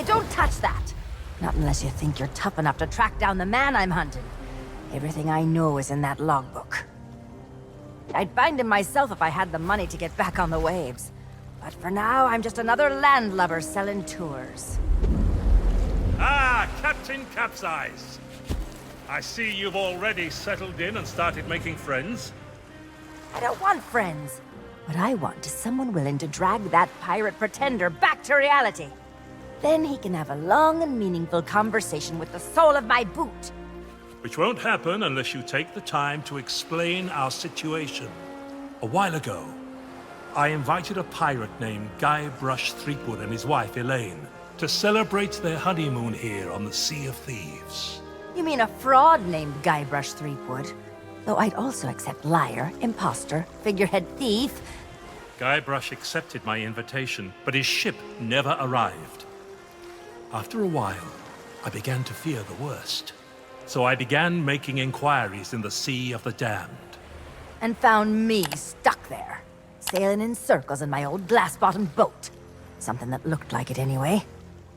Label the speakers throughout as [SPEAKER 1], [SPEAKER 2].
[SPEAKER 1] don't touch that! Not unless you think you're tough enough to track down the man I'm hunting. Everything I know is in that logbook. I'd find him myself if I had the money to get back on the waves. But for now, I'm just another landlubber selling tours.
[SPEAKER 2] Ah, Captain Capsize. I see you've already settled in and started making friends.
[SPEAKER 1] I don't want friends. What I want is someone willing to drag that pirate pretender back to reality. Then he can have a long and meaningful conversation with the sole of my boot.
[SPEAKER 2] Which won't happen unless you take the time to explain our situation. A while ago, I invited a pirate named Guybrush Threepwood and his wife Elaine to celebrate their honeymoon here on the Sea of Thieves.
[SPEAKER 1] You mean a fraud named Guybrush Threepwood? Though I'd also accept liar, imposter, figurehead thief.
[SPEAKER 2] Guybrush accepted my invitation, but his ship never arrived. After a while, I began to fear the worst. So I began making inquiries in the Sea of the Damned.
[SPEAKER 1] And found me stuck there, sailing in circles in my old glass-bottomed boat. Something that looked like it anyway.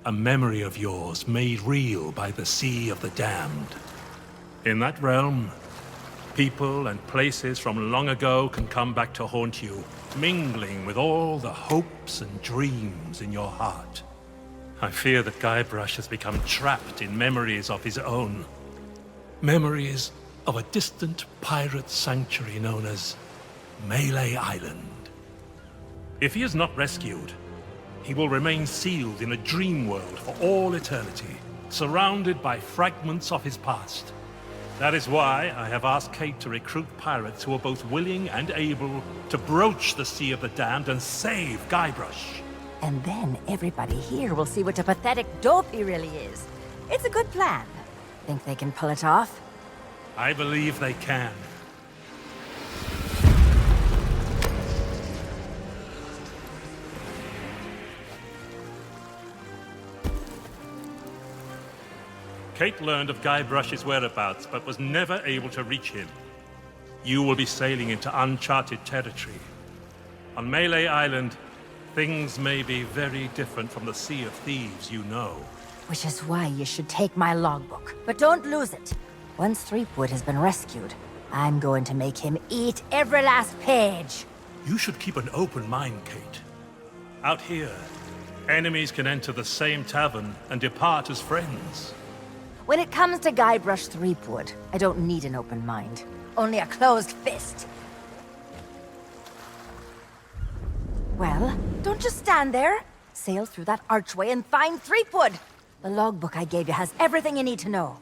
[SPEAKER 2] A memory of yours made real by the Sea of the Damned. In that realm, people and places from long ago can come back to haunt you, mingling with all the hopes and dreams in your heart. I fear that Guybrush has become trapped in memories of his own. Memories of a distant pirate sanctuary known as Mêlée Island. If he is not rescued, he will remain sealed in a dream world for all eternity, surrounded by fragments of his past. That is why I have asked Kate to recruit pirates who are both willing and able to broach the Sea of the Damned and save Guybrush.
[SPEAKER 1] And then everybody here will see what a pathetic dope he really is. It's a good plan. Think they can pull it off?
[SPEAKER 2] I believe they can. Kate learned of Guybrush's whereabouts, but was never able to reach him. You will be sailing into uncharted territory. On Mêlée Island, things may be very different from the Sea of Thieves you know.
[SPEAKER 1] Which is why you should take my logbook. But don't lose it. Once Threepwood has been rescued, I'm going to make him eat every last page.
[SPEAKER 2] You should keep an open mind, Kate. Out here, enemies can enter the same tavern and depart as friends.
[SPEAKER 1] When it comes to Guybrush Threepwood, I don't need an open mind. Only a closed fist. Well, don't just stand there. Sail through that archway and find Threepwood. The logbook I gave you has everything you need to know.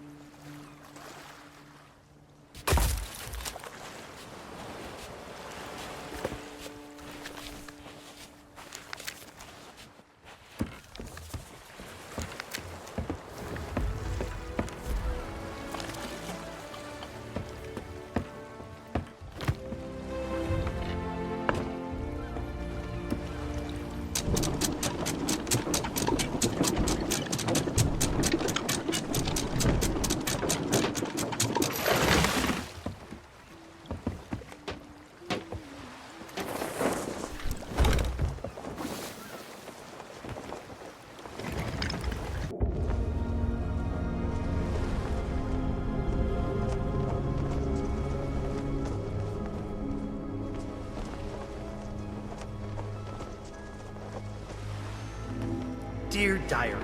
[SPEAKER 3] Dear Diary,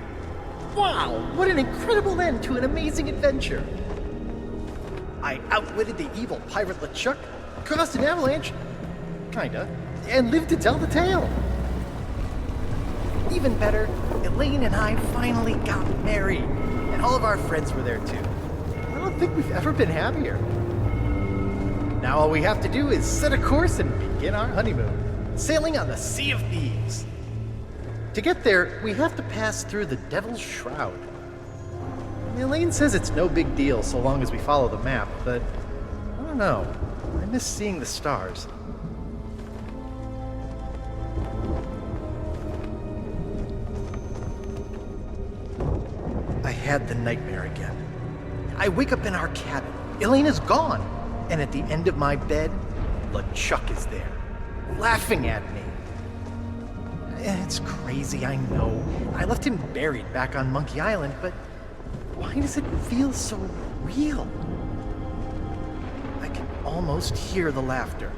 [SPEAKER 3] wow, what an incredible end to an amazing adventure. I outwitted the evil pirate LeChuck, caused an avalanche, kinda, and lived to tell the tale. Even better, Elaine and I finally got married, and all of our friends were there too. I don't think we've ever been happier. Now all we have to do is set a course and begin our honeymoon, sailing on the Sea of Thieves. To get there, we have to pass through the Devil's Shroud. Elaine says it's no big deal so long as we follow the map, but I don't know. I miss seeing the stars. I had the nightmare again. I wake up in our cabin. Elaine is gone. And at the end of my bed, LeChuck is there, laughing at me. It's crazy, I know. I left him buried back on Monkey Island, but why does it feel so real? I can almost hear the laughter.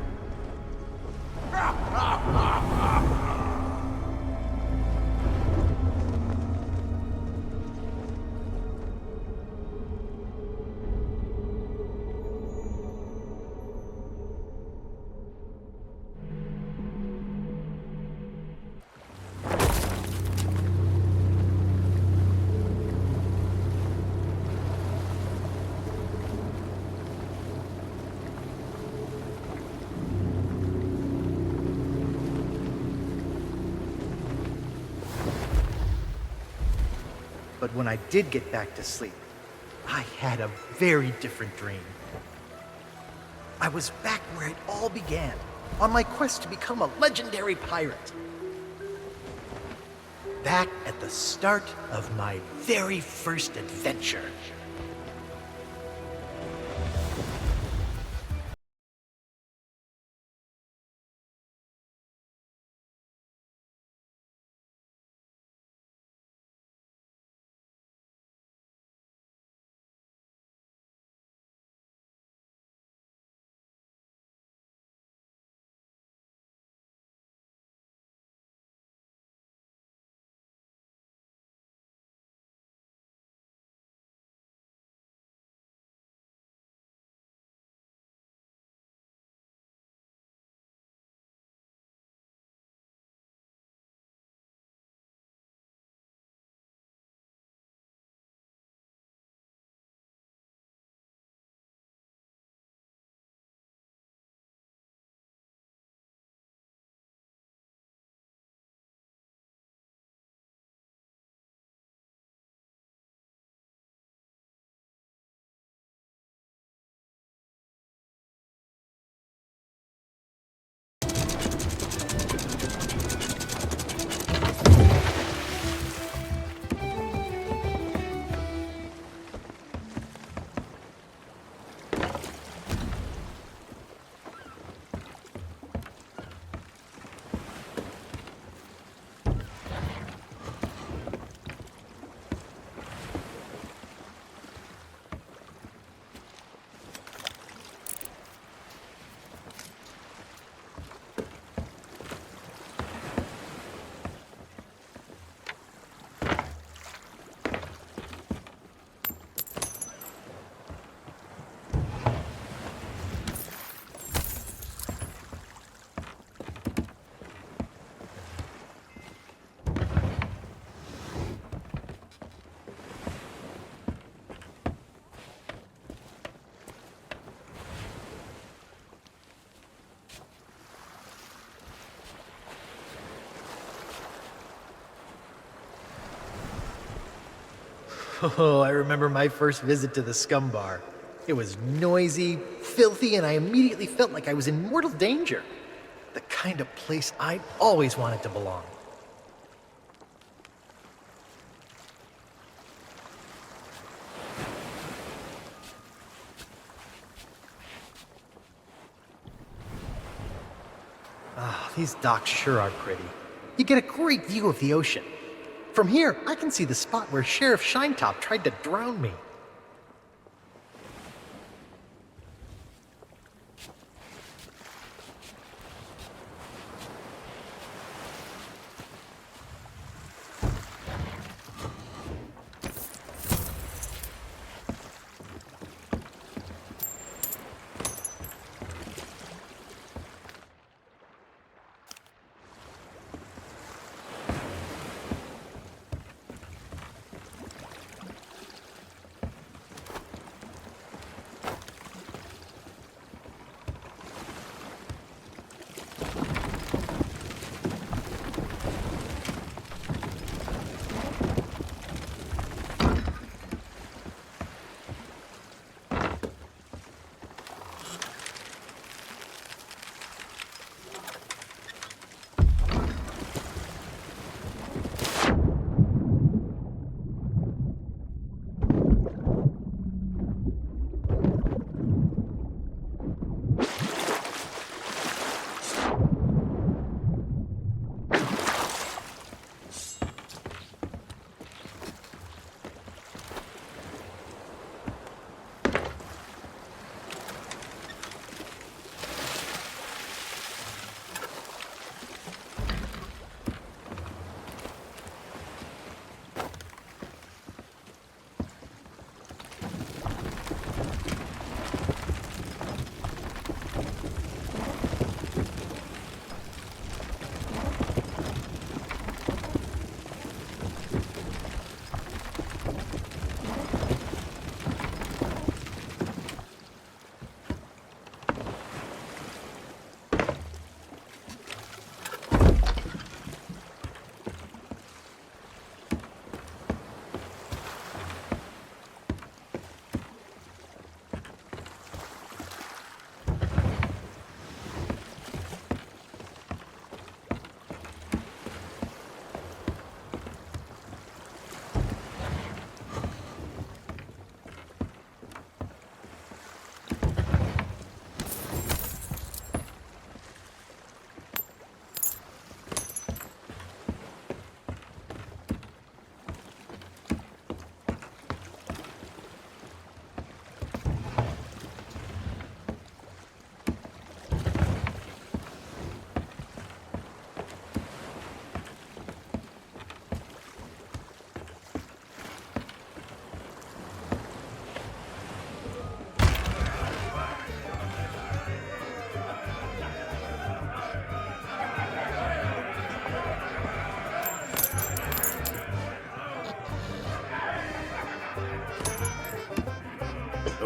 [SPEAKER 3] But when I did get back to sleep, I had a very different dream. I was back where it all began, on my quest to become a legendary pirate. Back at the start of my very first adventure. Oh, I remember my first visit to the Scum Bar. It was noisy, filthy, and I immediately felt like I was in mortal danger. The kind of place I always wanted to belong. Ah, these docks sure are pretty. You get a great view of the ocean. From here, I can see the spot where Sheriff Shinetop tried to drown me.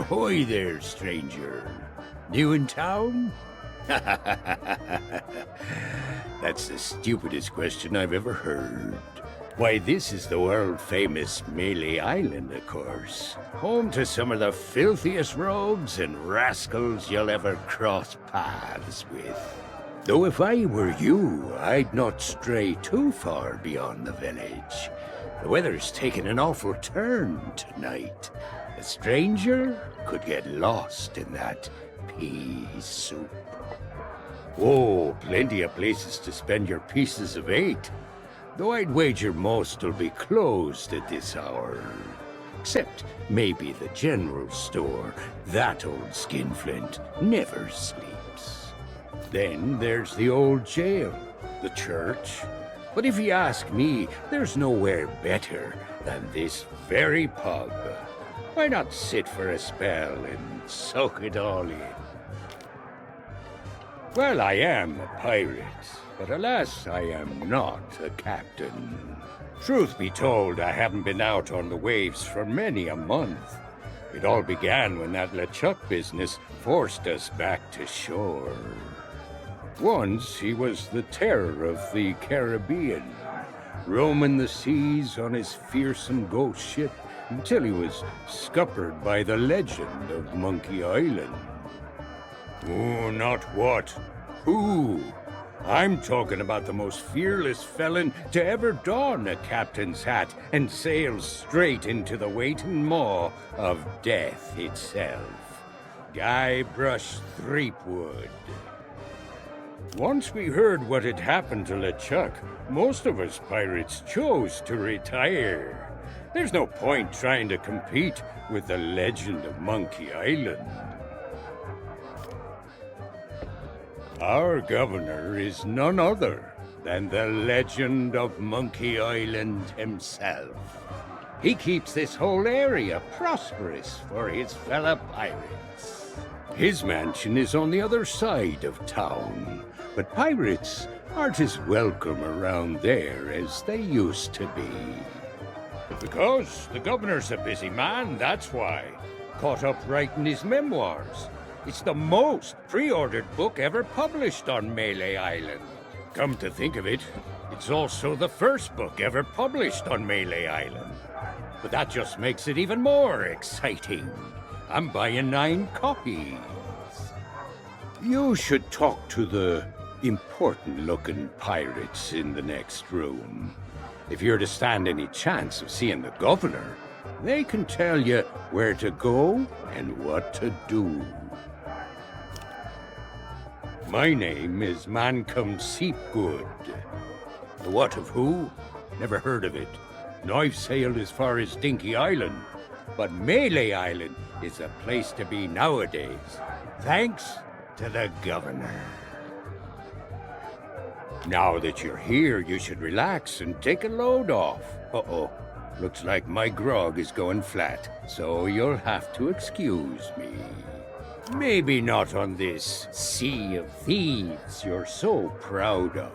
[SPEAKER 4] Ahoy there, stranger. New in town? That's the stupidest question I've ever heard. Why, this is the world-famous Mêlée Island, of course. Home to some of the filthiest rogues and rascals you'll ever cross paths with. Though if I were you, I'd not stray too far beyond the village. The weather's taken an awful turn tonight. A stranger could get lost in that pea soup. Oh, plenty of places to spend your pieces of 8. Though I'd wager most will be closed at this hour. Except maybe the general store. That old skinflint never sleeps. Then there's the old jail, the church. But if you ask me, there's nowhere better than this very pub. Why not sit for a spell and soak it all in? Well, I am a pirate, but alas, I am not a captain. Truth be told, I haven't been out on the waves for many a month. It all began when that LeChuck business forced us back to shore. Once he was the terror of the Caribbean, roaming the seas on his fearsome ghost ship until he was scuppered by the legend of Monkey Island. Oh, not what. Who? I'm talking about the most fearless felon to ever don a captain's hat and sail straight into the waiting maw of death itself. Guybrush Threepwood. Once we heard what had happened to LeChuck, most of us pirates chose to retire. There's no point trying to compete with the legend of Monkey Island. Our governor is none other than the legend of Monkey Island himself. He keeps this whole area prosperous for his fellow pirates. His mansion is on the other side of town, but pirates aren't as welcome around there as they used to be. Because the governor's a busy man, that's why. Caught up writing his memoirs. It's the most pre-ordered book ever published on Mêlée Island. Come to think of it, it's also the first book ever published on Mêlée Island. But that just makes it even more exciting. I'm buying 9 copies. You should talk to the important-looking pirates in the next room. If you're to stand any chance of seeing the governor, they can tell you where to go and what to do. My name is Mancom Seepgood. The what of who? Never heard of it. And I've sailed as far as Dinky Island. But Mêlée Island is a place to be nowadays, thanks to the governor. Now that you're here, you should relax and take a load off. Uh-oh. Looks like my grog is going flat, so you'll have to excuse me. Maybe not on this sea of thieves you're so proud of,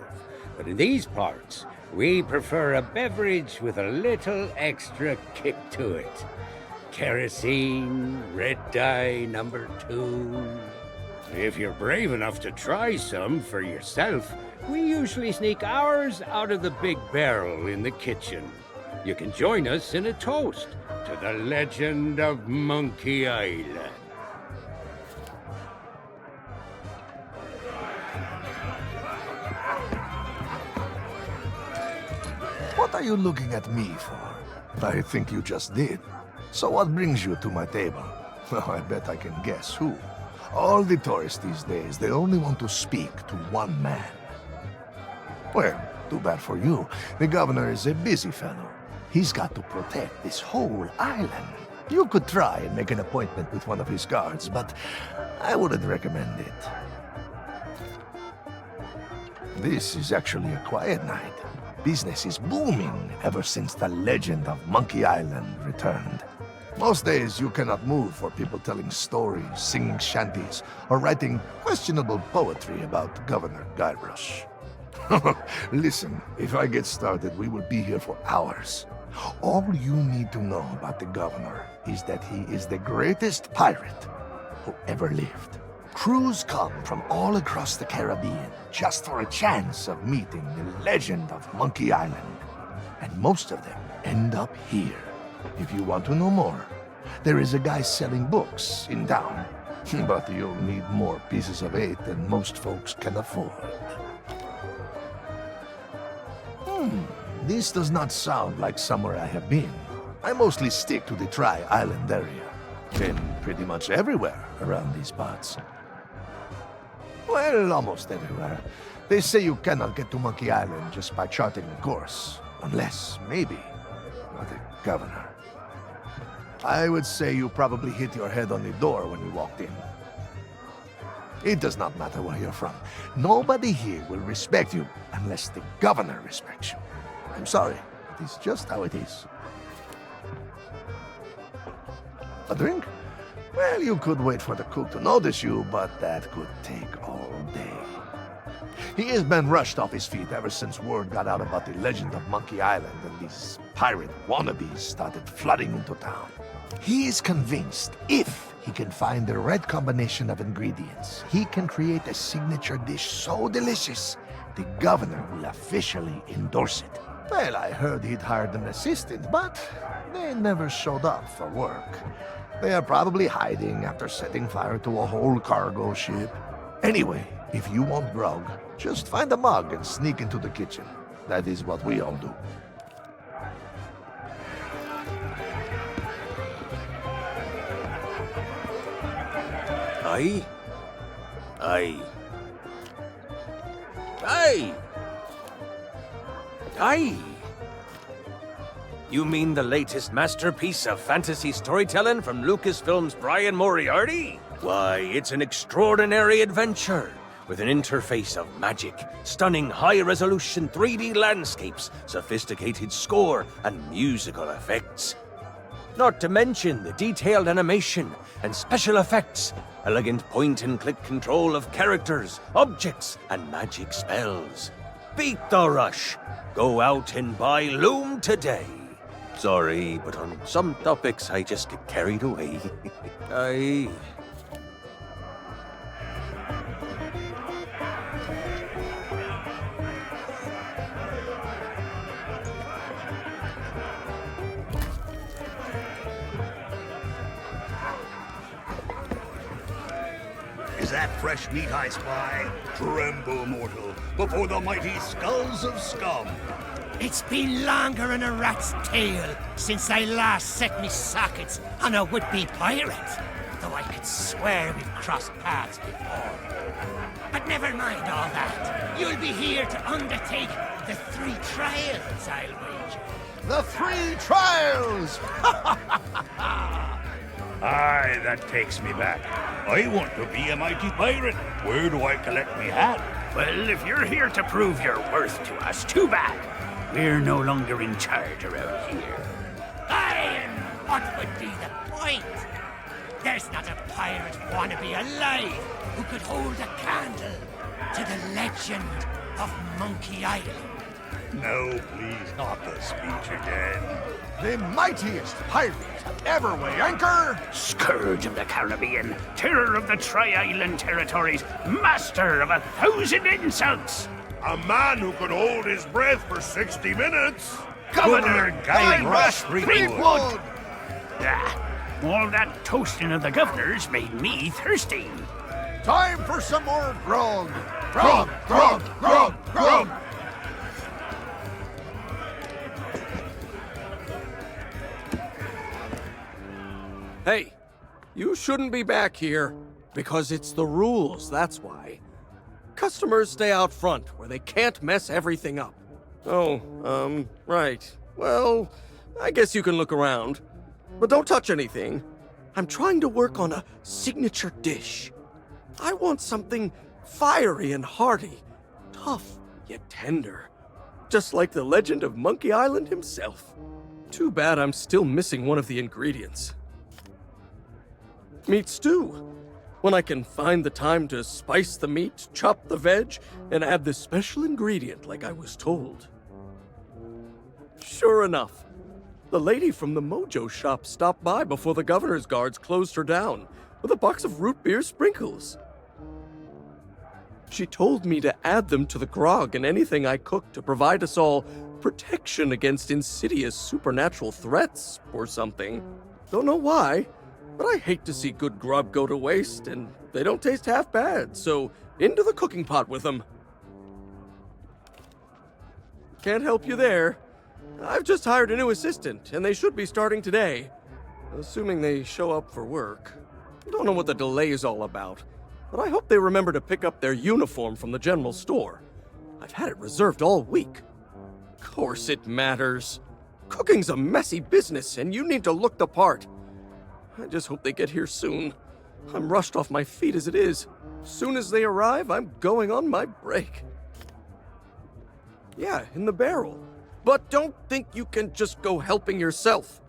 [SPEAKER 4] but in these parts, we prefer a beverage with a little extra kick to it. Kerosene, red dye number 2. If you're brave enough to try some for yourself, we usually sneak ours out of the big barrel in the kitchen. You can join us in a toast to the legend of Monkey Island.
[SPEAKER 5] What are you looking at me for? I think you just did. So what brings you to my table? Well, I bet I can guess who. All the tourists these days, they only want to speak to one man. Well, too bad for you. The governor is a busy fellow. He's got to protect this whole island. You could try and make an appointment with one of his guards, but I wouldn't recommend it. This is actually a quiet night. Business is booming ever since the legend of Monkey Island returned. Most days you cannot move for people telling stories, singing shanties, or writing questionable poetry about Governor Guybrush. Listen, if I get started, we will be here for hours. All you need to know about the governor is that he is the greatest pirate who ever lived. Crews come from all across the Caribbean just for a chance of meeting the legend of Monkey Island. And most of them end up here. If you want to know more, there is a guy selling books in town. But you'll need more pieces of 8 than most folks can afford. This does not sound like somewhere I have been. I mostly stick to the Tri-Island area. Been pretty much everywhere around these parts. Well, almost everywhere. They say you cannot get to Monkey Island just by charting a course. Unless, maybe, you're the governor. I would say you probably hit your head on the door when you walked in. It does not matter where you're from. Nobody here will respect you unless the governor respects you. I'm sorry, it is just how it is. A drink? Well, you could wait for the cook to notice you, but that could take all day. He has been rushed off his feet ever since word got out about the legend of Monkey Island and these pirate wannabes started flooding into town. He is convinced if he can find the right combination of ingredients, he can create a signature dish so delicious, the governor will officially endorse it. Well, I heard he'd hired an assistant, but they never showed up for work. They are probably hiding after setting fire to a whole cargo ship. Anyway, if you want grog, just find a mug and sneak into the kitchen. That is what we all do.
[SPEAKER 6] Aye? Aye. Aye! Aye! You mean the latest masterpiece of fantasy storytelling from Lucasfilm's Brian Moriarty? Why, it's an extraordinary adventure, with an interface of magic, stunning high-resolution 3D landscapes, sophisticated score, and musical effects. Not to mention the detailed animation and special effects, elegant point-and-click control of characters, objects, and magic spells. Beat the rush! Go out and buy Loom today! Sorry, but on some topics I just get carried away. Aye.
[SPEAKER 7] Is that fresh meat I spy? Tremble, mortal, before the mighty skulls of scum.
[SPEAKER 8] It's been longer than a rat's tail since I last set me sockets on a would-be pirate, though I could swear we've crossed paths before. But never mind all that. You'll be here to undertake the 3 trials, I'll wager.
[SPEAKER 5] The 3 trials!
[SPEAKER 7] Aye, that takes me back. I want to be a mighty pirate. Where do I collect me hat?
[SPEAKER 9] Well, if you're here to prove your worth to us, too bad. We're no longer in charge around here.
[SPEAKER 8] Aye, and what would be the point? There's not a pirate wannabe alive who could hold a candle to the legend of Monkey Island.
[SPEAKER 7] No, please, not the speech again.
[SPEAKER 5] The mightiest pirate to ever weigh anchor!
[SPEAKER 9] Scourge of the Caribbean, terror of the Tri-Island territories, master of 1,000 insults!
[SPEAKER 7] A man who could hold his breath for 60 minutes.
[SPEAKER 9] Governor
[SPEAKER 7] Guybrush
[SPEAKER 9] Threepwood! All that toasting of the governors made me thirsty.
[SPEAKER 5] Time for some more grog! Grog! Grog! Grog! Grog!
[SPEAKER 6] Hey, you shouldn't be back here. Because it's the rules, that's why. Customers stay out front, where they can't mess everything up. Oh, right. Well, I guess you can look around. But don't touch anything. I'm trying to work on a signature dish. I want something fiery and hearty, tough yet tender. Just like the legend of Monkey Island himself. Too bad I'm still missing one of the ingredients. Meat stew. When I can find the time to spice the meat, chop the veg, and add this special ingredient like I was told. Sure enough,
[SPEAKER 10] The lady from the Mojo shop stopped by before the governor's guards closed her down with a box of root beer sprinkles. She told me to add them to the grog and anything I cooked to provide us all protection against insidious supernatural threats or something. Don't know why, but I hate to see good grub go to waste, and they don't taste half bad, so into the cooking pot with them. Can't help you there. I've just hired a new assistant, and they should be starting today, assuming they show up for work. Don't know what the delay is all about, but I hope they remember to pick up their uniform from the general store. I've had it reserved all week. Of course it matters. Cooking's a messy business, and you need to look the part. I just hope they get here soon. I'm rushed off my feet as it is. Soon as they arrive, I'm going on my break. Yeah, in the barrel. But don't think you can just go helping yourself.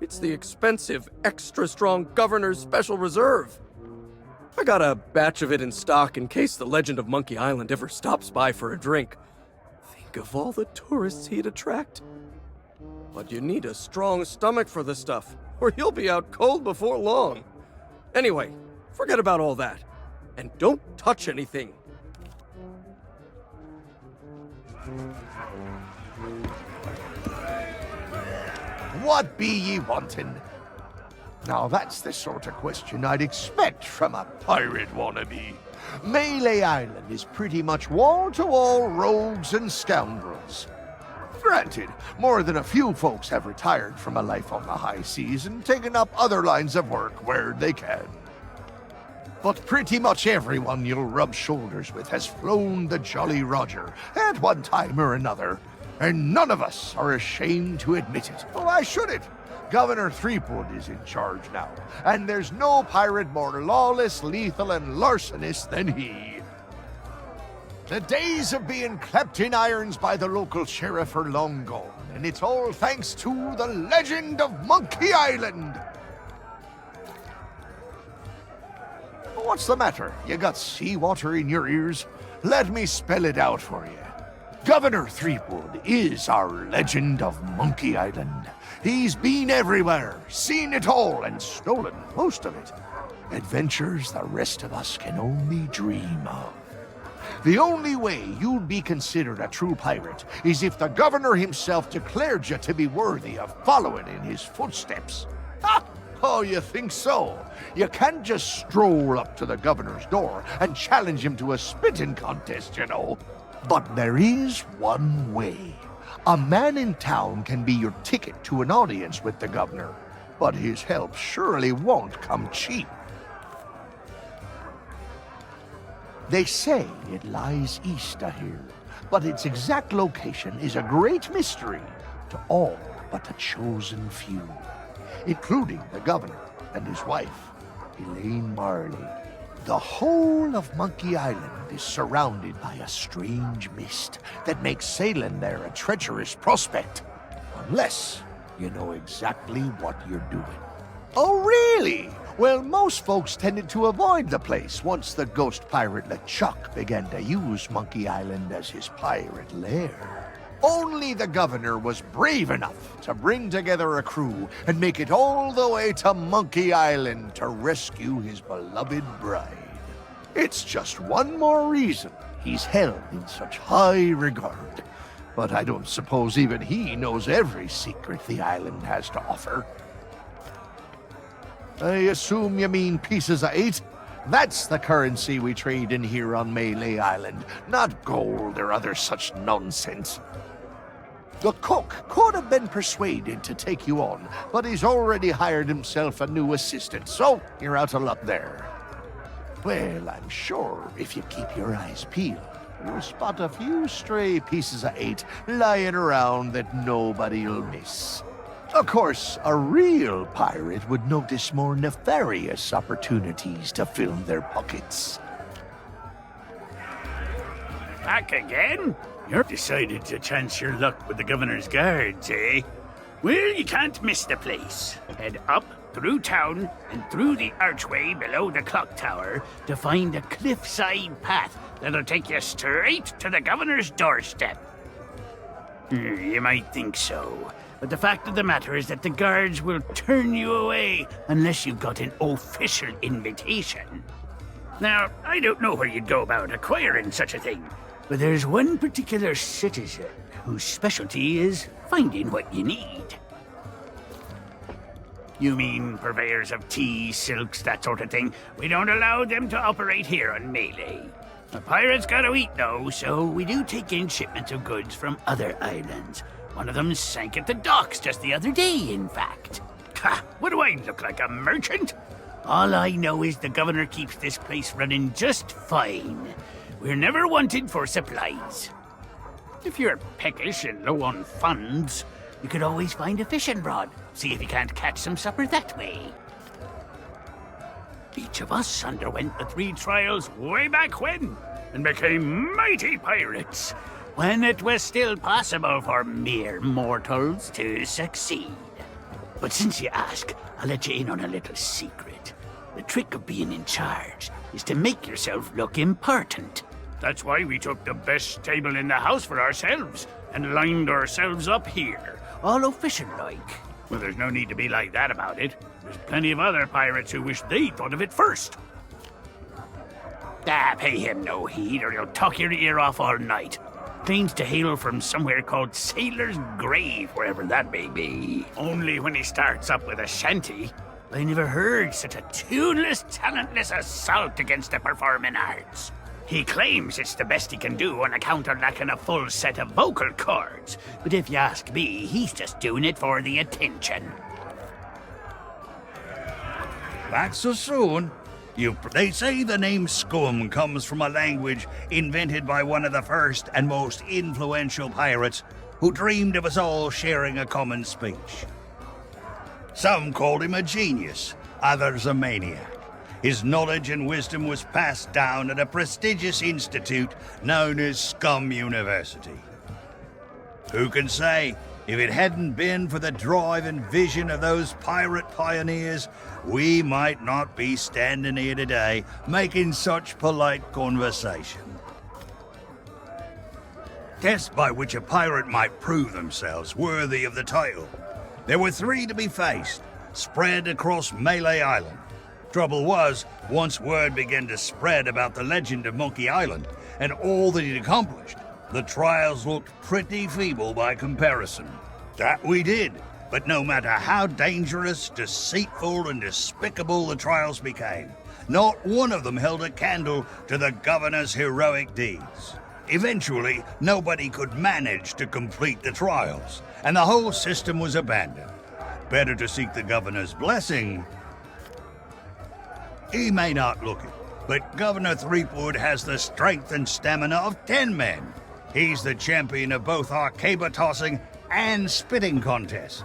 [SPEAKER 10] It's the expensive, extra-strong Governor's Special Reserve. I got a batch of it in stock in case the legend of Monkey Island ever stops by for a drink. Think of all the tourists he'd attract. But you need a strong stomach for the stuff, or you'll be out cold before long. Anyway, forget about all that. And don't touch anything.
[SPEAKER 5] What be ye wantin'? Now that's the sort of question I'd expect from a pirate wannabe. Mêlée Island is pretty much wall-to-wall rogues and scoundrels. Granted, more than a few folks have retired from a life on the high seas and taken up other lines of work where they can. But pretty much everyone you'll rub shoulders with has flown the Jolly Roger at one time or another, and none of us are ashamed to admit it. Why should it? Governor Threepwood is in charge now, and there's no pirate more lawless, lethal, and larcenous than he. The days of being clapped in irons by the local sheriff are long gone, and it's all thanks to the legend of Monkey Island. What's the matter? You got seawater in your ears? Let me spell it out for you. Governor Threepwood is our legend of Monkey Island. He's been everywhere, seen it all, and stolen most of it. Adventures the rest of us can only dream of. The only way you'd be considered a true pirate is if the governor himself declared you to be worthy of following in his footsteps. Ha! Oh, you think so? You can't just stroll up to the governor's door and challenge him to a spitting contest, you know. But there is one way. A man in town can be your ticket to an audience with the governor, but his help surely won't come cheap. They say it lies east of here, but its exact location is a great mystery to all but the chosen few, including the governor and his wife, Elaine Marley. The whole of Monkey Island is surrounded by a strange mist that makes sailing there a treacherous prospect, unless you know exactly what you're doing. Oh, really? Well, most folks tended to avoid the place once the ghost pirate LeChuck began to use Monkey Island as his pirate lair. Only the governor was brave enough to bring together a crew and make it all the way to Monkey Island to rescue his beloved bride. It's just one more reason he's held in such high regard. But I don't suppose even he knows every secret the island has to offer. I assume you mean pieces of 8? That's the currency we trade in here on Mêlée Island, not gold or other such nonsense. The cook could have been persuaded to take you on, but he's already hired himself a new assistant, so you're out of luck there. Well, I'm sure if you keep your eyes peeled, you'll spot a few stray pieces of 8 lying around that nobody'll miss. Of course, a real pirate would notice more nefarious opportunities to fill their pockets.
[SPEAKER 9] Back again? You're decided to chance your luck with the governor's guards, eh? Well, you can't miss the place. Head up, through town, and through the archway below the clock tower to find a cliffside path that'll take you straight to the governor's doorstep. You might think so, But the fact of the matter is that the guards will turn you away unless you've got an official invitation. Now, I don't know where you'd go about acquiring such a thing, but there's one particular citizen whose specialty is finding what you need. You mean purveyors of tea, silks, that sort of thing? We don't allow them to operate here on Mêlée. A pirate's gotta eat, though, so we do take in shipments of goods from other islands. One of them sank at the docks just the other day, in fact. Ha! What do I look like, a merchant? All I know is the governor keeps this place running just fine. We're never wanted for supplies. If you're peckish and low on funds, you could always find a fishing rod. See if you can't catch some supper that way. Each of us underwent the 3 trials way back when, and became mighty pirates, when it was still possible for mere mortals to succeed. But since you ask, I'll let you in on a little secret. The trick of being in charge is to make yourself look important. That's why we took the best table in the house for ourselves, and lined ourselves up here, all official-like. Well, there's no need to be like that about it. There's plenty of other pirates who wish they'd thought of it first. Pay him no heed, or he'll talk your ear off all night. Claims to hail from somewhere called Sailor's Grave, wherever that may be. Only when he starts up with a shanty. I never heard such a tuneless, talentless assault against the performing arts. He claims it's the best he can do on account of lacking a full set of vocal cords. But if you ask me, he's just doing it for the attention.
[SPEAKER 7] Back so soon? They say the name Scum comes from a language invented by one of the first and most influential pirates who dreamed of us all sharing a common speech. Some called him a genius, others a maniac. His knowledge and wisdom was passed down at a prestigious institute known as Scum University. Who can say, if it hadn't been for the drive and vision of those pirate pioneers, we might not be standing here today making such polite conversation. Tests by which a pirate might prove themselves worthy of the title. There were 3 to be faced, spread across Mêlée Island. Trouble was, once word began to spread about the legend of Monkey Island and all that he'd accomplished, the trials looked pretty feeble by comparison. That we did, but no matter how dangerous, deceitful, and despicable the trials became, not one of them held a candle to the governor's heroic deeds. Eventually, nobody could manage to complete the trials, and the whole system was abandoned. Better to seek the governor's blessing. He may not look it, but Governor Threepwood has the strength and stamina of 10 men. He's the champion of both our caber tossing and spitting contest.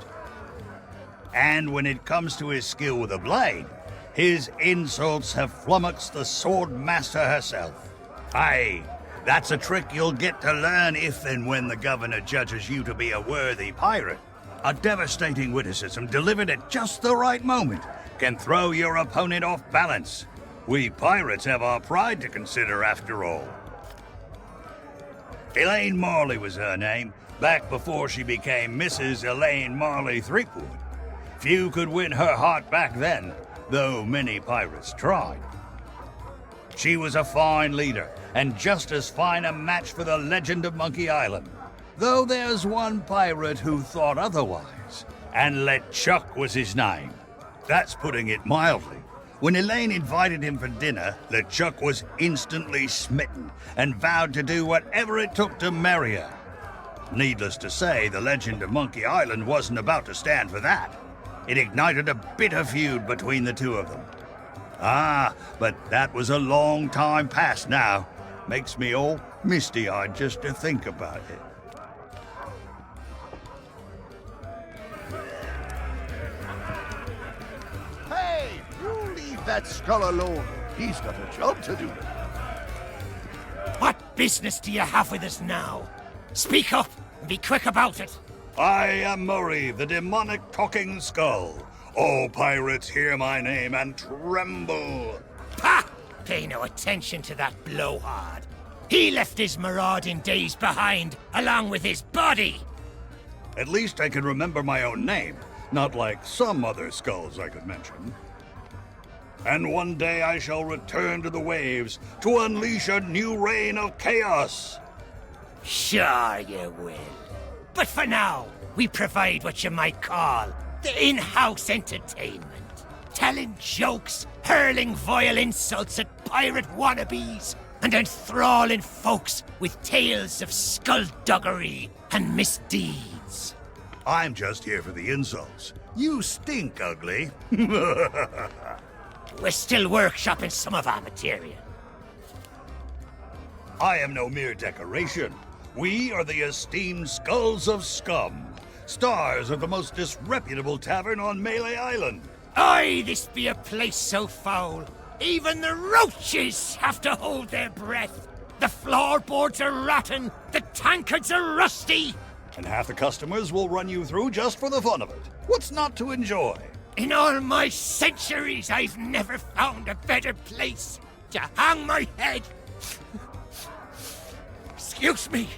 [SPEAKER 7] And when it comes to his skill with a blade, his insults have flummoxed the sword master herself. Aye, that's a trick you'll get to learn if and when the governor judges you to be a worthy pirate. A devastating witticism delivered at just the right moment can throw your opponent off balance. We pirates have our pride to consider after all. Elaine Marley was her name, back before she became Mrs. Elaine Marley Threepwood. Few could win her heart back then, though many pirates tried. She was a fine leader, and just as fine a match for the legend of Monkey Island. Though there's one pirate who thought otherwise, and LeChuck was his name. That's putting it mildly. When Elaine invited him for dinner, LeChuck was instantly smitten and vowed to do whatever it took to marry her. Needless to say, the legend of Monkey Island wasn't about to stand for that. It ignited a bitter feud between the two of them. Ah, but that was a long time past now. Makes me all misty-eyed just to think about it.
[SPEAKER 5] Hey, you leave that skull alone. He's got a job to do.
[SPEAKER 8] What business do you have with us now? Speak up and be quick about it.
[SPEAKER 7] I am Murray, the demonic talking skull. All pirates hear my name and tremble.
[SPEAKER 8] Ha! Pay no attention to that blowhard. He left his marauding days behind, along with his body.
[SPEAKER 7] At least I can remember my own name, not like some other skulls I could mention. And one day I shall return to the waves to unleash a new reign of chaos.
[SPEAKER 8] Sure you will. But for now, we provide what you might call the in-house entertainment. Telling jokes, hurling vile insults at pirate wannabes, and enthralling folks with tales of skullduggery and misdeeds.
[SPEAKER 7] I'm just here for the insults. You stink, ugly.
[SPEAKER 8] We're still workshopping some of our material.
[SPEAKER 7] I am no mere decoration. We are the esteemed Skulls of Scum, stars of the most disreputable tavern on Mêlée Island.
[SPEAKER 8] Aye, this be a place so foul, even the roaches have to hold their breath. The floorboards are rotten, the tankards are rusty.
[SPEAKER 7] And half the customers will run you through just for the fun of it. What's not to enjoy?
[SPEAKER 8] In all my centuries, I've never found a better place to hang my head. Excuse me.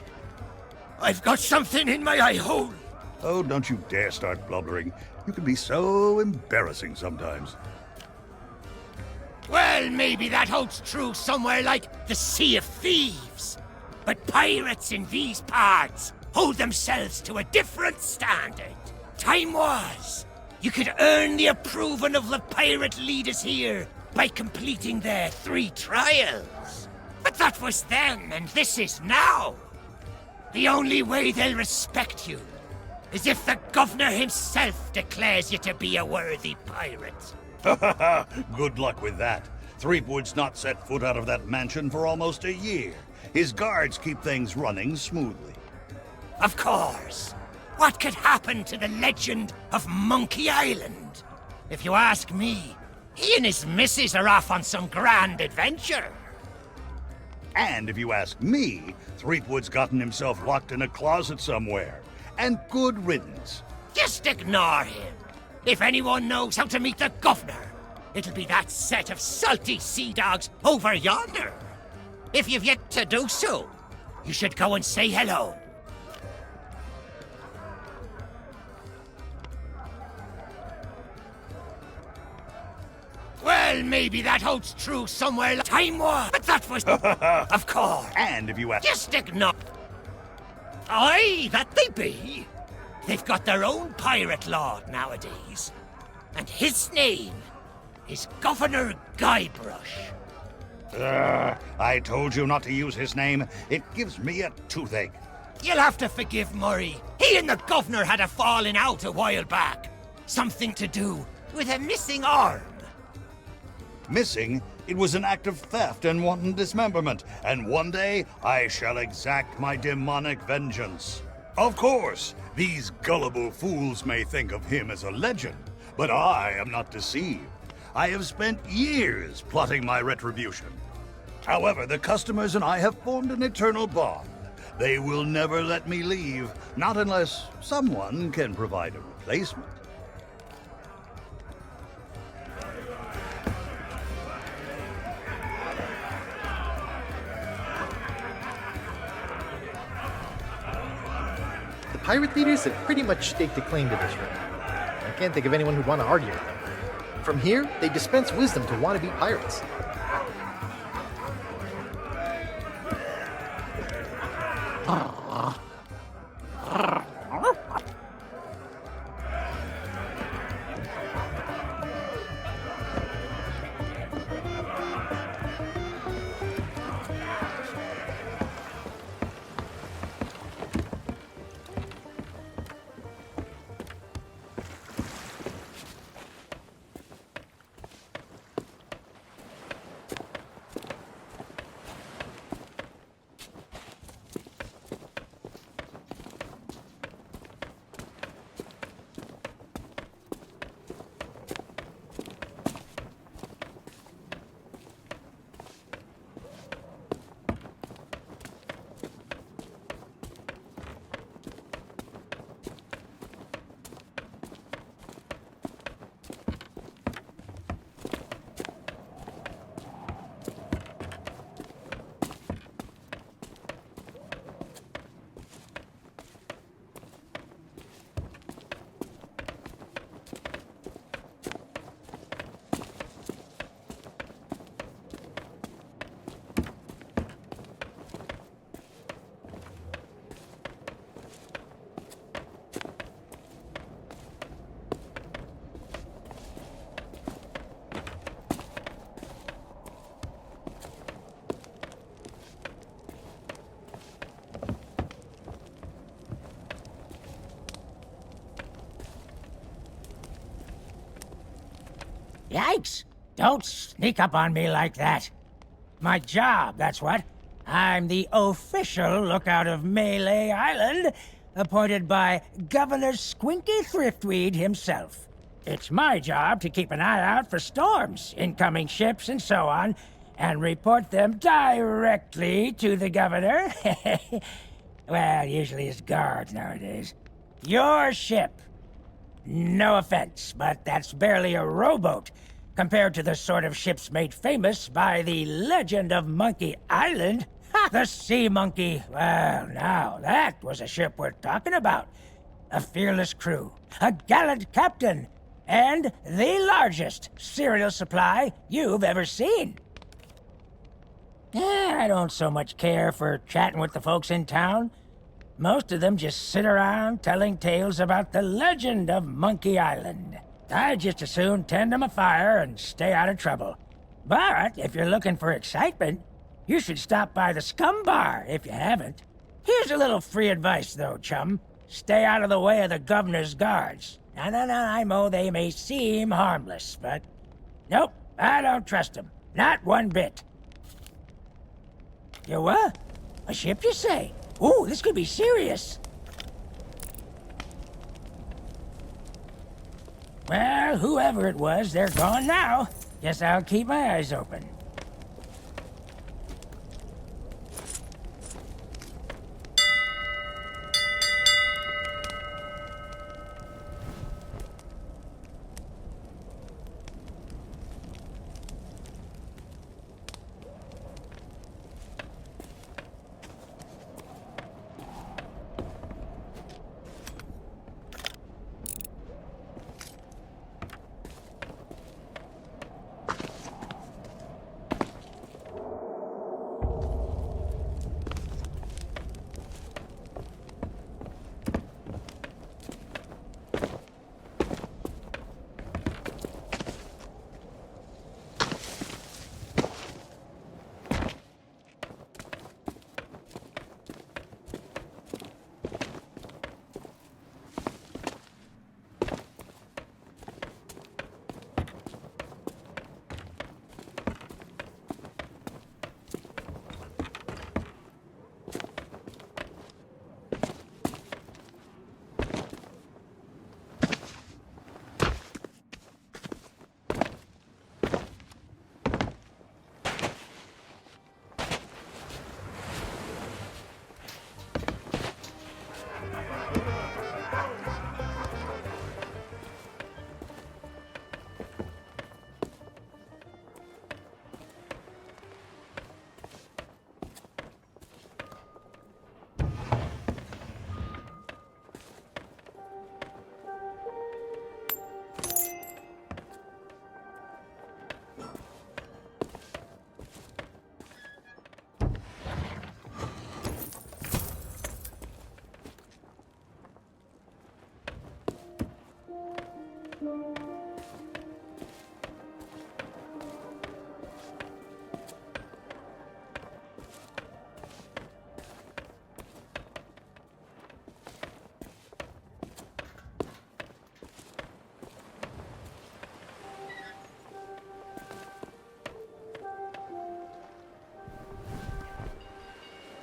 [SPEAKER 8] I've got something in my eye hole.
[SPEAKER 7] Oh, don't you dare start blubbering. You can be so embarrassing sometimes.
[SPEAKER 8] Well, maybe that holds true somewhere like the Sea of Thieves. But pirates in these parts hold themselves to a different standard. Time was, you could earn the approval of the pirate leaders here by completing their 3 trials. But that was then, and this is now. The only way they'll respect you is if the governor himself declares you to be a worthy pirate.
[SPEAKER 7] Good luck with that. Threepwood's not set foot out of that mansion for almost a year. His guards keep things running smoothly.
[SPEAKER 8] Of course. What could happen to the legend of Monkey Island? If you ask me, he and his missus are off on some grand adventure.
[SPEAKER 7] And if you ask me, Threepwood's gotten himself locked in a closet somewhere. And good riddance.
[SPEAKER 8] Just ignore him. If anyone knows how to meet the governor, it'll be that set of salty sea dogs over yonder. If you've yet to do so, you should go and say hello. Well, maybe that holds true somewhere. Time was, but that was... Of course.
[SPEAKER 7] And if you ask...
[SPEAKER 8] Just ignore... Aye, that they be. They've got their own pirate lord nowadays. And his name is Governor Guybrush.
[SPEAKER 7] I told you not to use his name. It gives me a toothache.
[SPEAKER 8] You'll have to forgive Murray. He and the governor had a falling out a while back. Something to do with a missing arm.
[SPEAKER 7] Missing? It was an act of theft and wanton dismemberment, and one day I shall exact my demonic vengeance. Of course, these gullible fools may think of him as a legend, but I am not deceived. I have spent years plotting my retribution. However, the customers and I have formed an eternal bond. They will never let me leave, not unless someone can provide a replacement.
[SPEAKER 3] The pirate leaders have pretty much staked a claim to this room. I can't think of anyone who'd want to argue with them. From here, they dispense wisdom to wannabe pirates.
[SPEAKER 8] Yikes! Don't sneak up on me like that. My job, that's what. I'm the official lookout of Mêlée Island, appointed by Governor Squinky Thriftweed himself. It's my job to keep an eye out for storms, incoming ships, and so on, and report them directly to the governor. Well, usually his guards nowadays. Your ship. No offense, but that's barely a rowboat compared to the sort of ships made famous by the legend of Monkey Island. Ha! The Sea Monkey. Well, now, that was a ship worth talking about. A fearless crew, a gallant captain, and the largest cereal supply you've ever seen. I don't so much care for chatting with the folks in town. Most of them just sit around telling tales about the legend of Monkey Island. I'd just as soon tend them a fire and stay out of trouble. But if you're looking for excitement, you should stop by the Scum Bar if you haven't. Here's a little free advice, though, chum. Stay out of the way of the governor's guards. No, I know they may seem harmless, but... Nope, I don't trust them. Not one bit. You what? A ship, you say? Ooh, this could be serious. Well, whoever it was, they're gone now. Guess I'll keep my eyes open.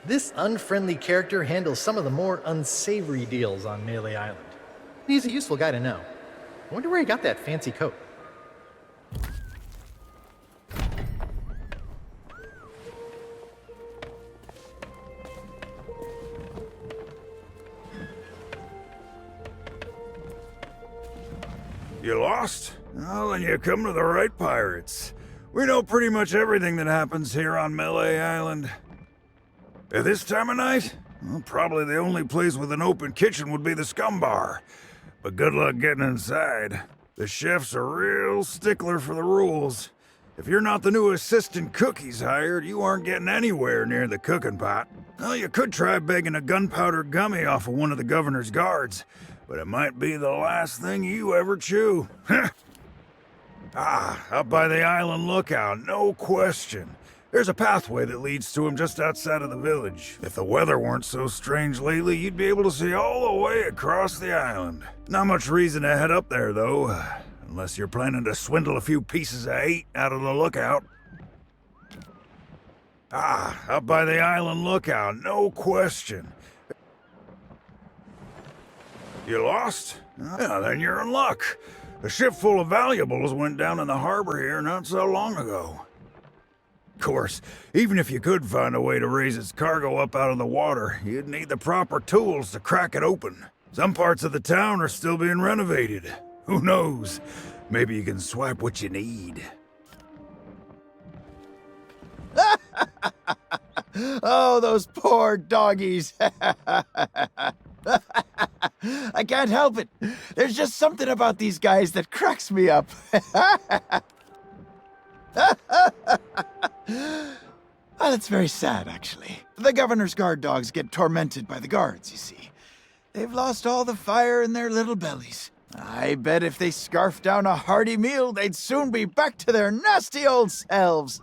[SPEAKER 3] This unfriendly character handles some of the more unsavory deals on Mêlée Island. He's a useful guy to know. I wonder where he got that fancy coat.
[SPEAKER 11] You lost? Well, then you come to the right pirates. We know pretty much everything that happens here on Mêlée Island. At this time of night? Well, probably the only place with an open kitchen would be the Scum Bar. But good luck getting inside. The chef's a real stickler for the rules. If you're not the new assistant cook he's hired, you aren't getting anywhere near the cooking pot. Well, you could try begging a gunpowder gummy off of one of the governor's guards, but it might be the last thing you ever chew. Up by the island lookout, no question. There's a pathway that leads to him just outside of the village. If the weather weren't so strange lately, you'd be able to see all the way across the island. Not much reason to head up there, though. Unless you're planning to swindle a few pieces of 8 out of the lookout. Ah, up by the island lookout, no question. You lost? Yeah, then you're in luck. A ship full of valuables went down in the harbor here not so long ago. Of course, even if you could find a way to raise its cargo up out of the water, you'd need the proper tools to crack it open. Some parts of the town are still being renovated. Who knows? Maybe you can swipe what you need.
[SPEAKER 3] Oh, those poor doggies. I can't help it. There's just something about these guys that cracks me up. Oh, that's very sad, actually. The governor's guard dogs get tormented by the guards, you see. They've lost all the fire in their little bellies. I bet if they scarfed down a hearty meal, they'd soon be back to their nasty old selves.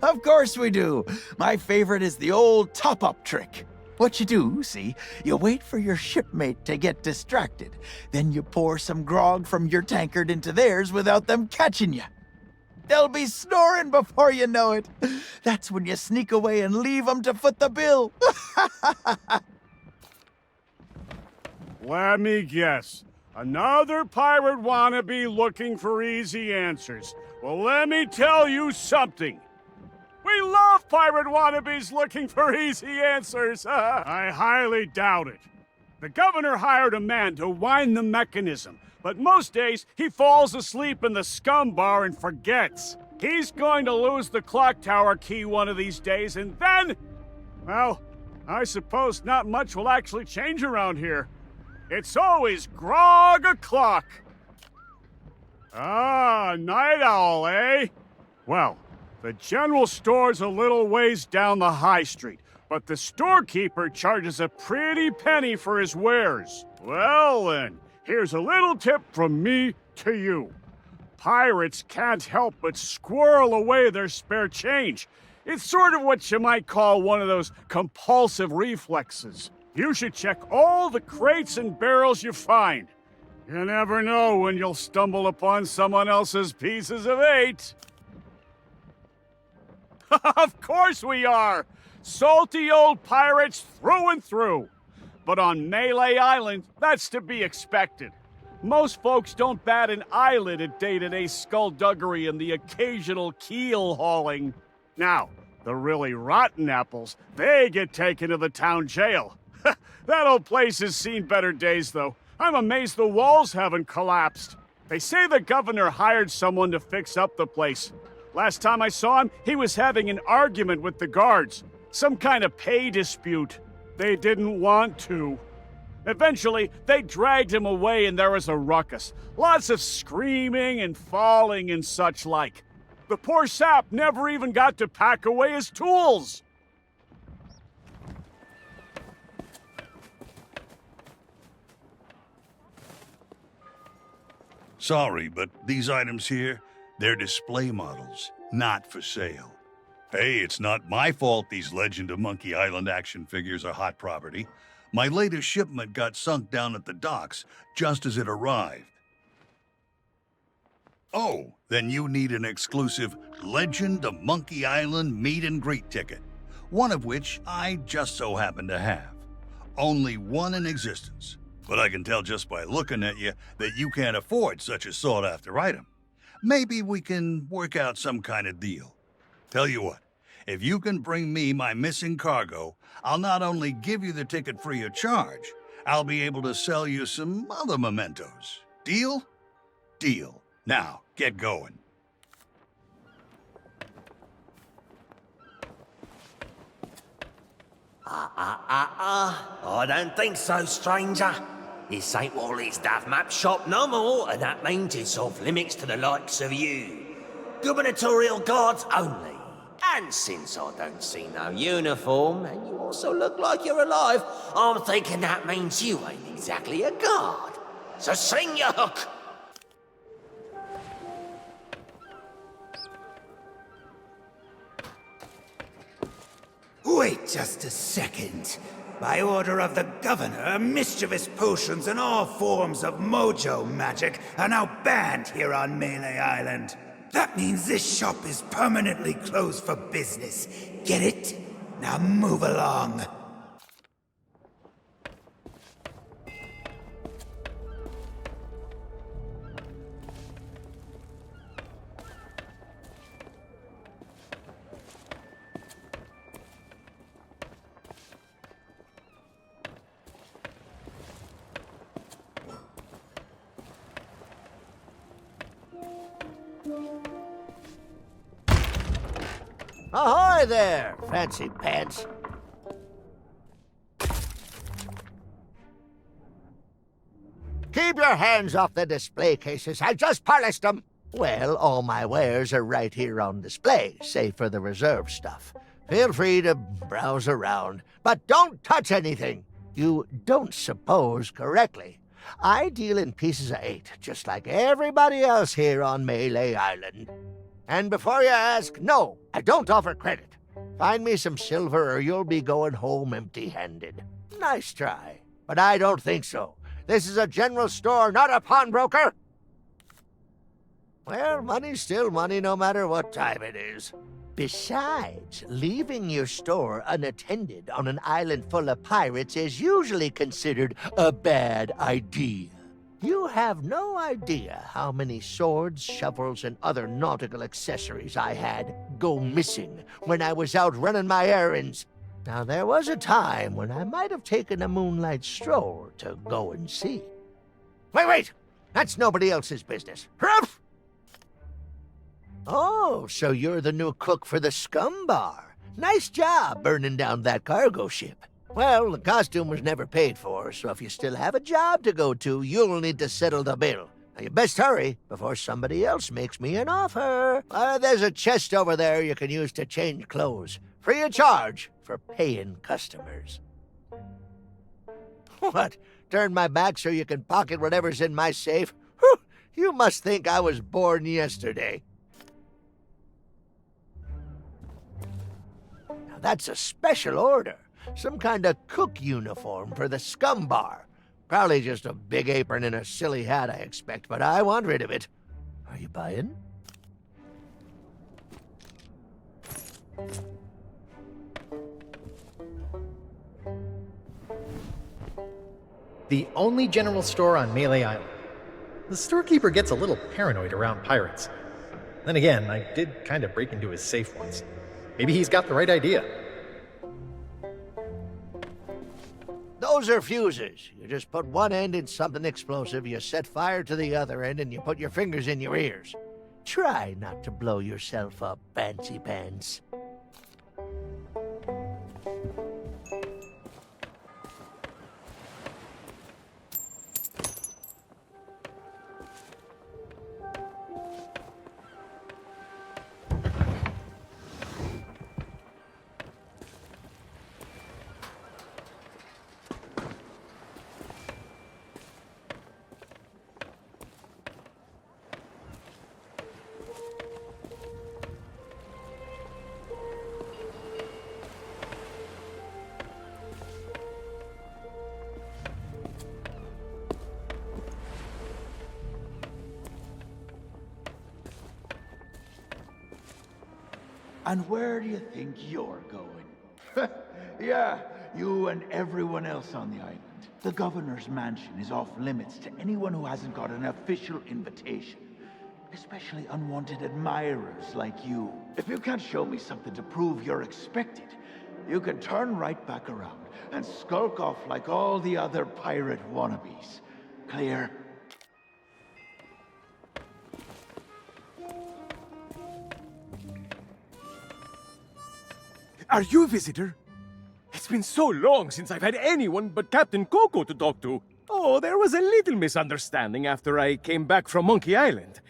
[SPEAKER 3] Of course we do. My favorite is the old top-up trick. What you do, see, you wait for your shipmate to get distracted. Then you pour some grog from your tankard into theirs without them catching you. They'll be snoring before you know it. That's when you sneak away and leave them to foot the bill.
[SPEAKER 12] Let me guess. Another pirate wannabe looking for easy answers. Well, let me tell you something. We love pirate wannabes looking for easy answers. I highly doubt it. The governor hired a man to wind the mechanism, but most days he falls asleep in the scum bar and forgets. He's going to lose the clock tower key one of these days, and then, well, I suppose not much will actually change around here. It's always grog o'clock. Ah, night owl, eh? Well, the general store's a little ways down the high street, but the storekeeper charges a pretty penny for his wares. Well then, here's a little tip from me to you. Pirates can't help but squirrel away their spare change. It's sort of what you might call one of those compulsive reflexes. You should check all the crates and barrels you find. You never know when you'll stumble upon someone else's pieces of 8. Of course we are! Salty old pirates through and through. But on Mêlée Island, that's to be expected. Most folks don't bat an eyelid at day-to-day skullduggery and the occasional keel hauling. Now, the really rotten apples, they get taken to the town jail. That old place has seen better days, though. I'm amazed the walls haven't collapsed. They say the governor hired someone to fix up the place. Last time I saw him, he was having an argument with the guards. Some kind of pay dispute. They didn't want to. Eventually, they dragged him away and there was a ruckus. Lots of screaming and falling and such like. The poor sap never even got to pack away his tools.
[SPEAKER 7] Sorry, but these items here, they're display models, not for sale. Hey, it's not my fault these Legend of Monkey Island action figures are hot property. My latest shipment got sunk down at the docks just as it arrived. Oh, then you need an exclusive Legend of Monkey Island meet and greet ticket, one of which I just so happen to have. Only one in existence. But I can tell just by looking at you that you can't afford such a sought-after item. Maybe we can work out some kind of deal. Tell you what, if you can bring me my missing cargo, I'll not only give you the ticket free of charge, I'll be able to sell you some other mementos. Deal? Deal. Now, get going.
[SPEAKER 6] I don't think so, stranger. This ain't Wally's Duff Map Shop no more, and that means it's off limits to the likes of you. Gubernatorial guards only. And since I don't see no uniform, and you also look like you're alive, I'm thinking that means you ain't exactly a guard. So sing your hook.
[SPEAKER 8] Wait just a second.
[SPEAKER 13] By order of the governor, mischievous potions and all forms of mojo magic are now banned here on Mêlée Island. That means this shop is permanently closed for business. Get it? Now move along.
[SPEAKER 14] Ahoy there, fancy pants. Keep your hands off the display cases. I just polished them. Well, all my wares are right here on display, save for the reserve stuff. Feel free to browse around, but don't touch anything. You don't suppose correctly. I deal in pieces of 8, just like everybody else here on Mêlée Island. And before you ask, no, I don't offer credit. Find me some silver or you'll be going home empty-handed. Nice try, but I don't think so. This is a general store, not a pawnbroker. Well, money's still money no matter what time it is. Besides, leaving your store unattended on an island full of pirates is usually considered a bad idea. You have no idea how many swords, shovels, and other nautical accessories I had go missing when I was out running my errands. Now, there was a time when I might have taken a moonlight stroll to go and see. Wait! That's nobody else's business. Ruff! Oh, so you're the new cook for the Scum Bar. Nice job burning down that cargo ship. Well, the costume was never paid for, so if you still have a job to go to, you'll need to settle the bill. Now, you best hurry before somebody else makes me an offer. There's a chest over there you can use to change clothes. Free of charge for paying customers. What? Turn my back so you can pocket whatever's in my safe? Whew, you must think I was born yesterday. Now, that's a special order. Some kind of cook uniform for the Scum Bar. Probably just a big apron and a silly hat, I expect, but I want rid of it. Are you buying?
[SPEAKER 3] The only general store on Mêlée Island. The storekeeper gets a little paranoid around pirates. Then again, I did kind of break into his safe once. Maybe he's got the right idea.
[SPEAKER 14] Those are fuses. You just put one end in something explosive, you set fire to the other end, and you put your fingers in your ears. Try not to blow yourself up, fancy pants.
[SPEAKER 15] And where do you think you're going? Yeah, you and everyone else on the island. The governor's mansion is off limits to anyone who hasn't got an official invitation. Especially unwanted admirers like you. If you can't show me something to prove you're expected, you can turn right back around and skulk off like all the other pirate wannabes. Clear?
[SPEAKER 6] Are you a visitor? It's been so long since I've had anyone but Captain Coco to talk to. Oh, there was a little misunderstanding after I came back from Monkey Island.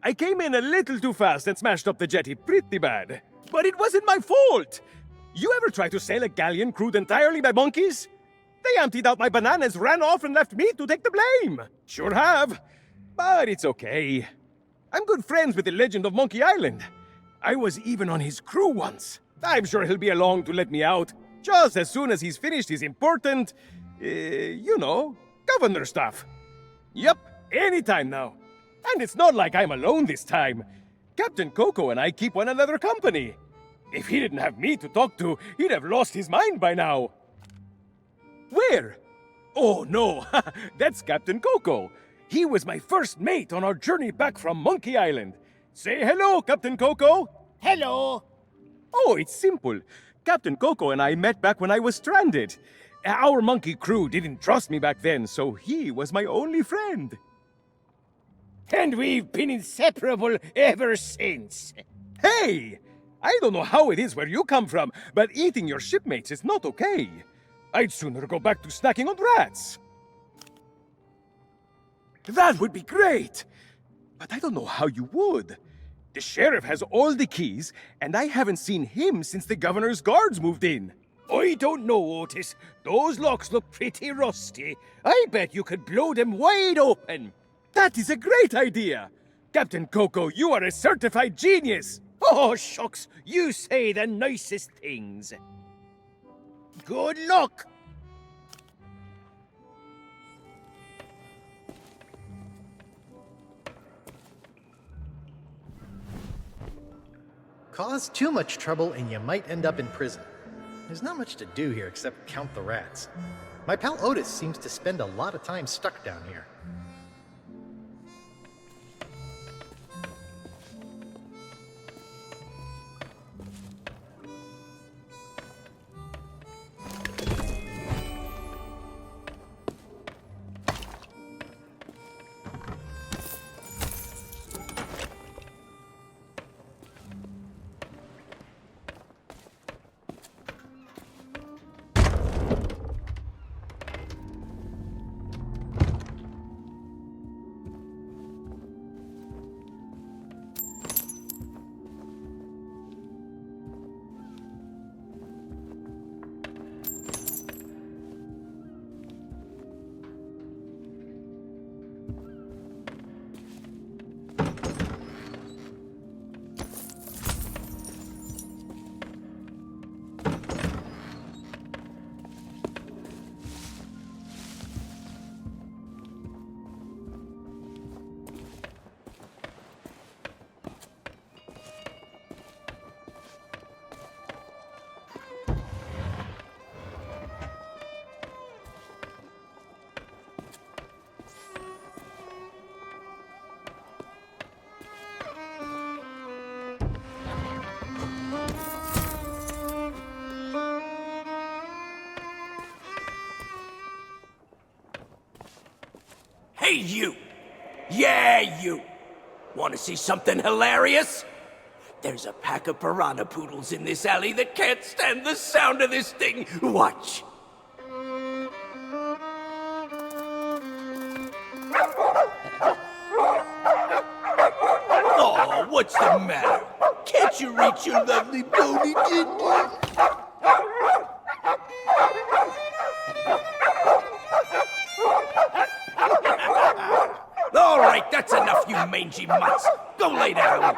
[SPEAKER 6] I came in a little too fast and smashed up the jetty pretty bad. But it wasn't my fault! You ever try to sail a galleon crewed entirely by monkeys? They emptied out my bananas, ran off, and left me to take the blame. Sure have. But it's okay. I'm good friends with the legend of Monkey Island. I was even on his crew once. I'm sure he'll be along to let me out. Just as soon as he's finished his important, governor stuff. Yep, anytime now. And it's not like I'm alone this time. Captain Coco and I keep one another company. If he didn't have me to talk to, he'd have lost his mind by now. Where? Oh, no, that's Captain Coco. He was my first mate on our journey back from Monkey Island. Say hello, Captain Coco.
[SPEAKER 8] Hello.
[SPEAKER 6] Oh, it's simple. Captain Coco and I met back when I was stranded. Our monkey crew didn't trust me back then, so he was my only friend.
[SPEAKER 8] And we've been inseparable ever since.
[SPEAKER 6] Hey! I don't know how it is where you come from, but eating your shipmates is not okay. I'd sooner go back to snacking on rats. That would be great! But I don't know how you would. The sheriff has all the keys, and I haven't seen him since the governor's guards moved in.
[SPEAKER 8] I don't know, Otis. Those locks look pretty rusty. I bet you could blow them wide open.
[SPEAKER 6] That is a great idea! Captain Coco, you are a certified genius!
[SPEAKER 8] Oh, shucks, you say the nicest things. Good luck!
[SPEAKER 3] Cause too much trouble and you might end up in prison. There's not much to do here except count the rats. My pal Otis seems to spend a lot of time stuck down here.
[SPEAKER 8] Hey, you! Yeah, you! Want to see something hilarious? There's a pack of piranha poodles in this alley that can't stand the sound of this thing. Watch! Oh, what's the matter? Can't you reach your lovely bony dindin? All right, that's enough, you mangy mutts. Go lay down.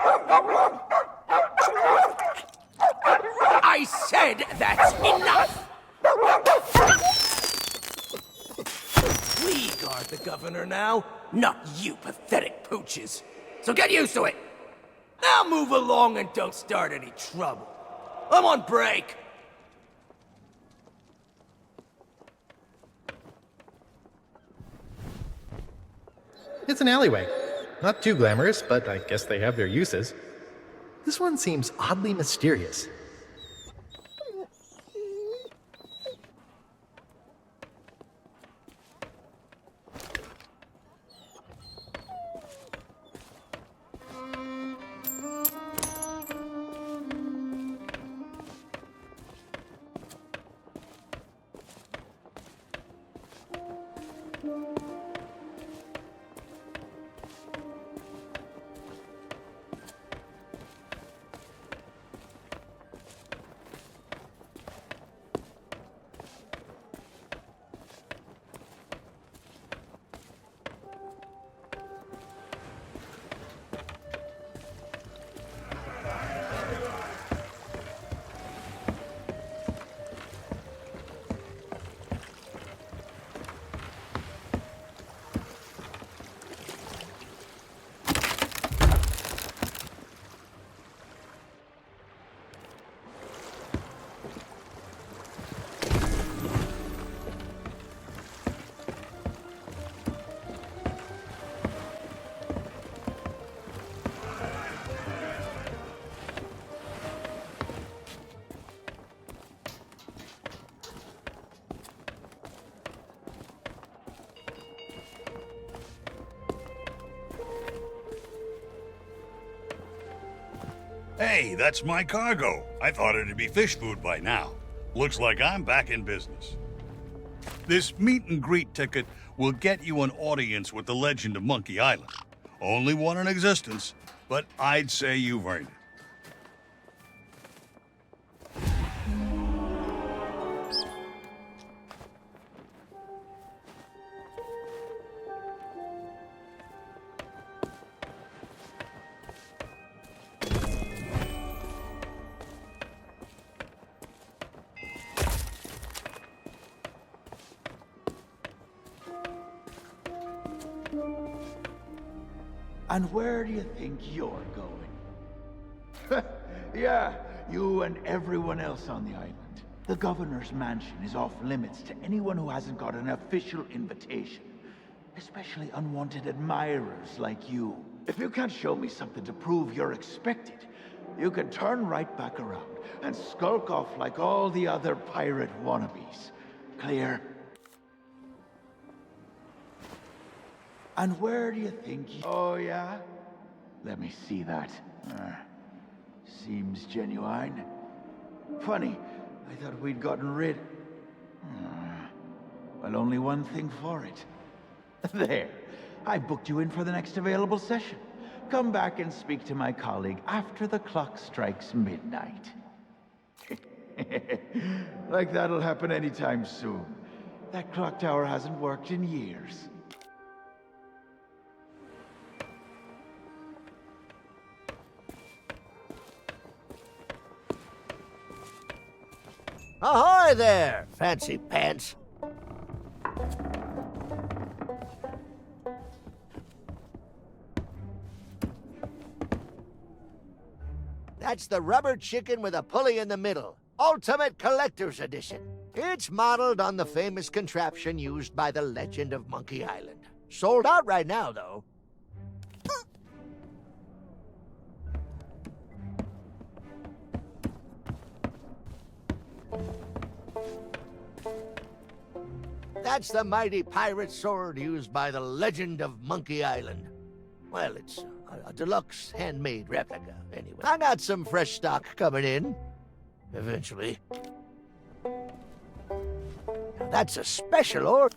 [SPEAKER 8] I said that's enough. We guard the governor now, not you pathetic pooches. So get used to it. Now move along and don't start any trouble. I'm on break.
[SPEAKER 3] It's an alleyway. Not too glamorous, but I guess they have their uses. This one seems oddly mysterious.
[SPEAKER 7] Hey, that's my cargo. I thought it'd be fish food by now. Looks like I'm back in business. This meet and greet ticket will get you an audience with the legend of Monkey Island. Only one in existence, but I'd say you've earned it.
[SPEAKER 15] And where do you think you're going? Yeah, you and everyone else on the island. The governor's mansion is off limits to anyone who hasn't got an official invitation. Especially unwanted admirers like you. If you can't show me something to prove you're expected, you can turn right back around and skulk off like all the other pirate wannabes. Clear? And where do you think Oh, yeah? Let me see that. Seems genuine. Funny, I thought we'd gotten rid... Well, only one thing for it. There. I booked you in for the next available session. Come back and speak to my colleague after the clock strikes midnight. Like that'll happen anytime soon. That clock tower hasn't worked in years.
[SPEAKER 14] Ahoy there, fancy pants. That's the rubber chicken with a pulley in the middle. Ultimate Collector's Edition. It's modeled on the famous contraption used by the legend of Monkey Island. Sold out right now, though. That's the mighty pirate sword used by the legend of Monkey Island. Well, it's a deluxe handmade replica, anyway. I got some fresh stock coming in. Eventually. Now, that's a special order.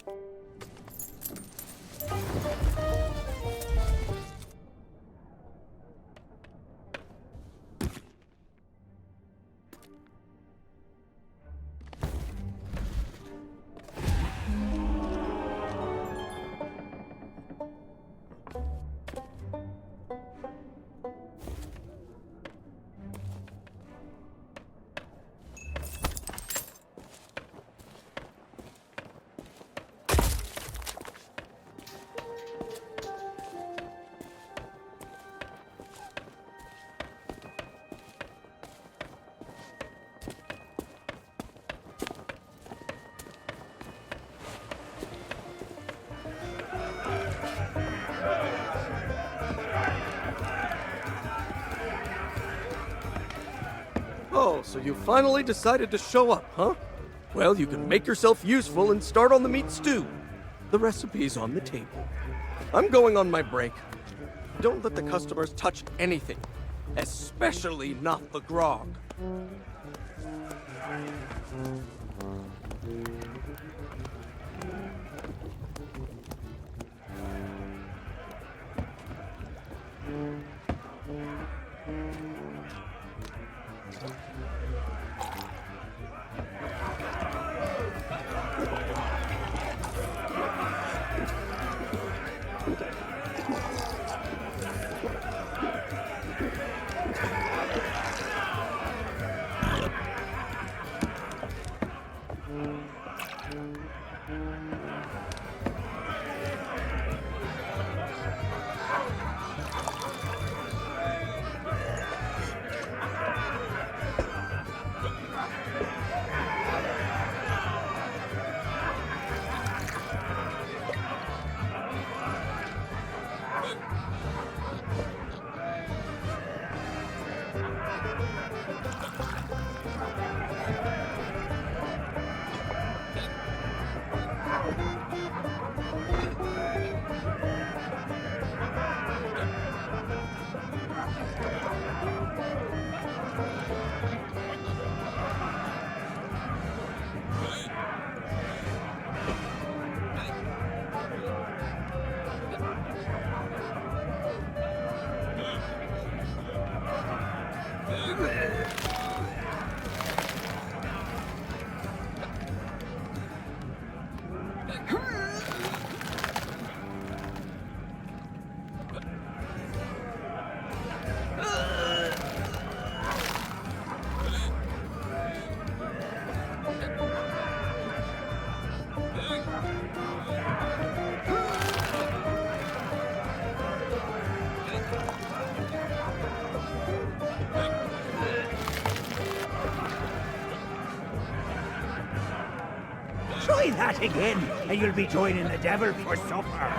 [SPEAKER 10] Oh, so you finally decided to show up, huh? Well, you can make yourself useful and start on the meat stew. The recipe's on the table. I'm going on my break. Don't let the customers touch anything, especially not the grog.
[SPEAKER 8] Try that again, and you'll be joining the devil for supper.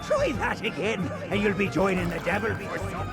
[SPEAKER 8] Try that again, and you'll be joining the devil for supper.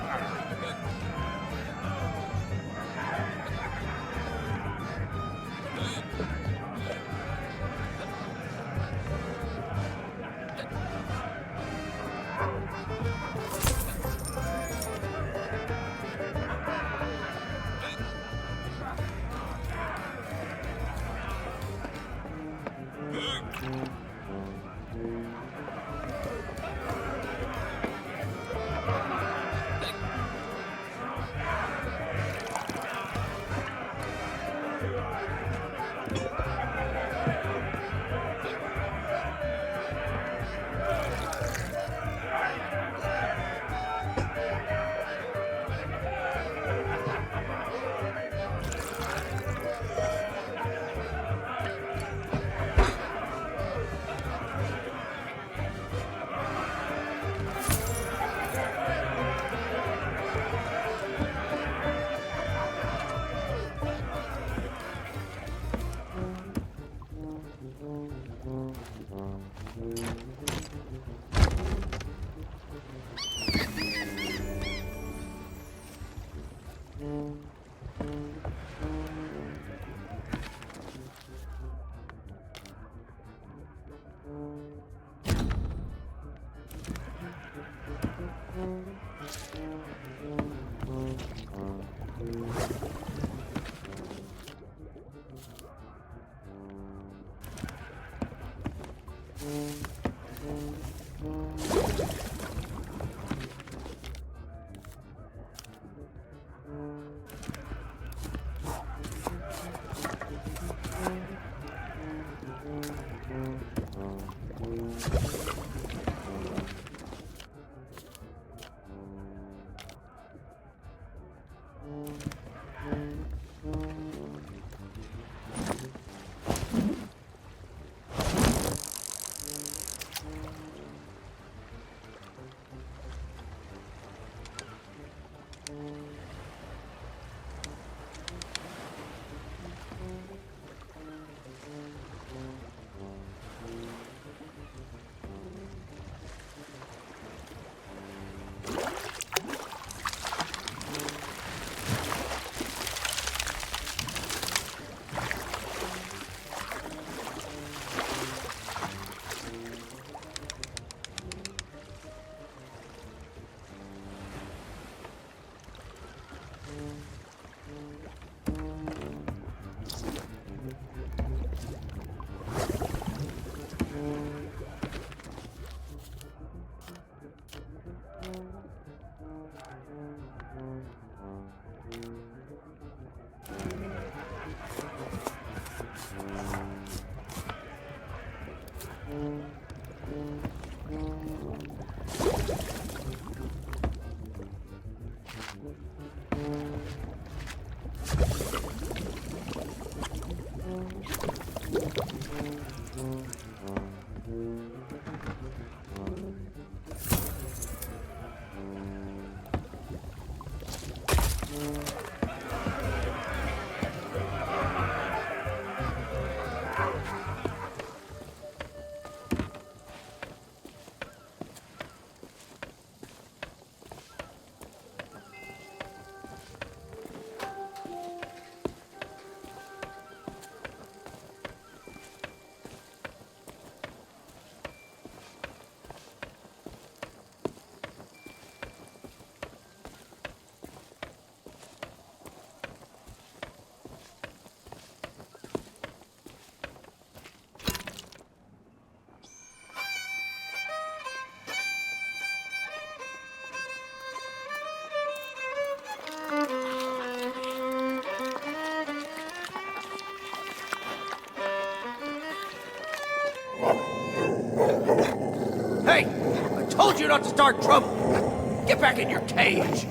[SPEAKER 6] not to start trouble. Get back in your cage.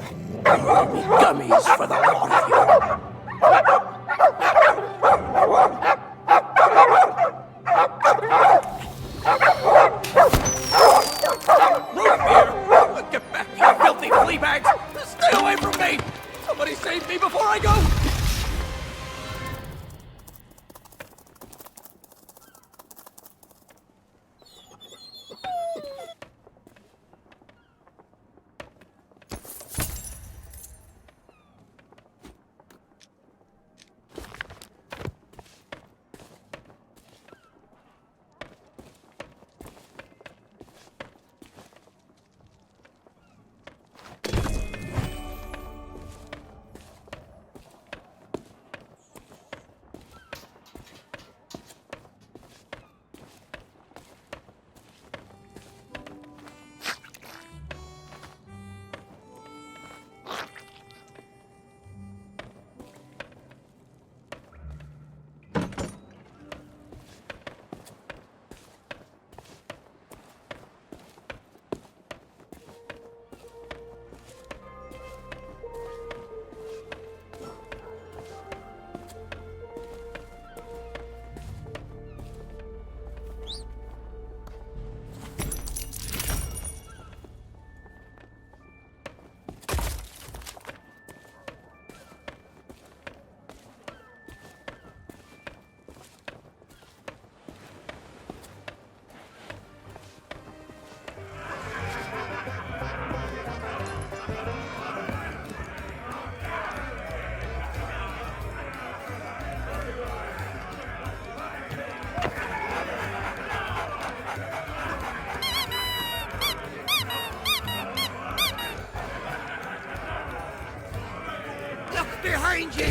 [SPEAKER 6] There'll be gummies for the lot of you. Root beer! Get back, you filthy flea bags! Stay away from me! Somebody save me before I go!
[SPEAKER 8] Behind you!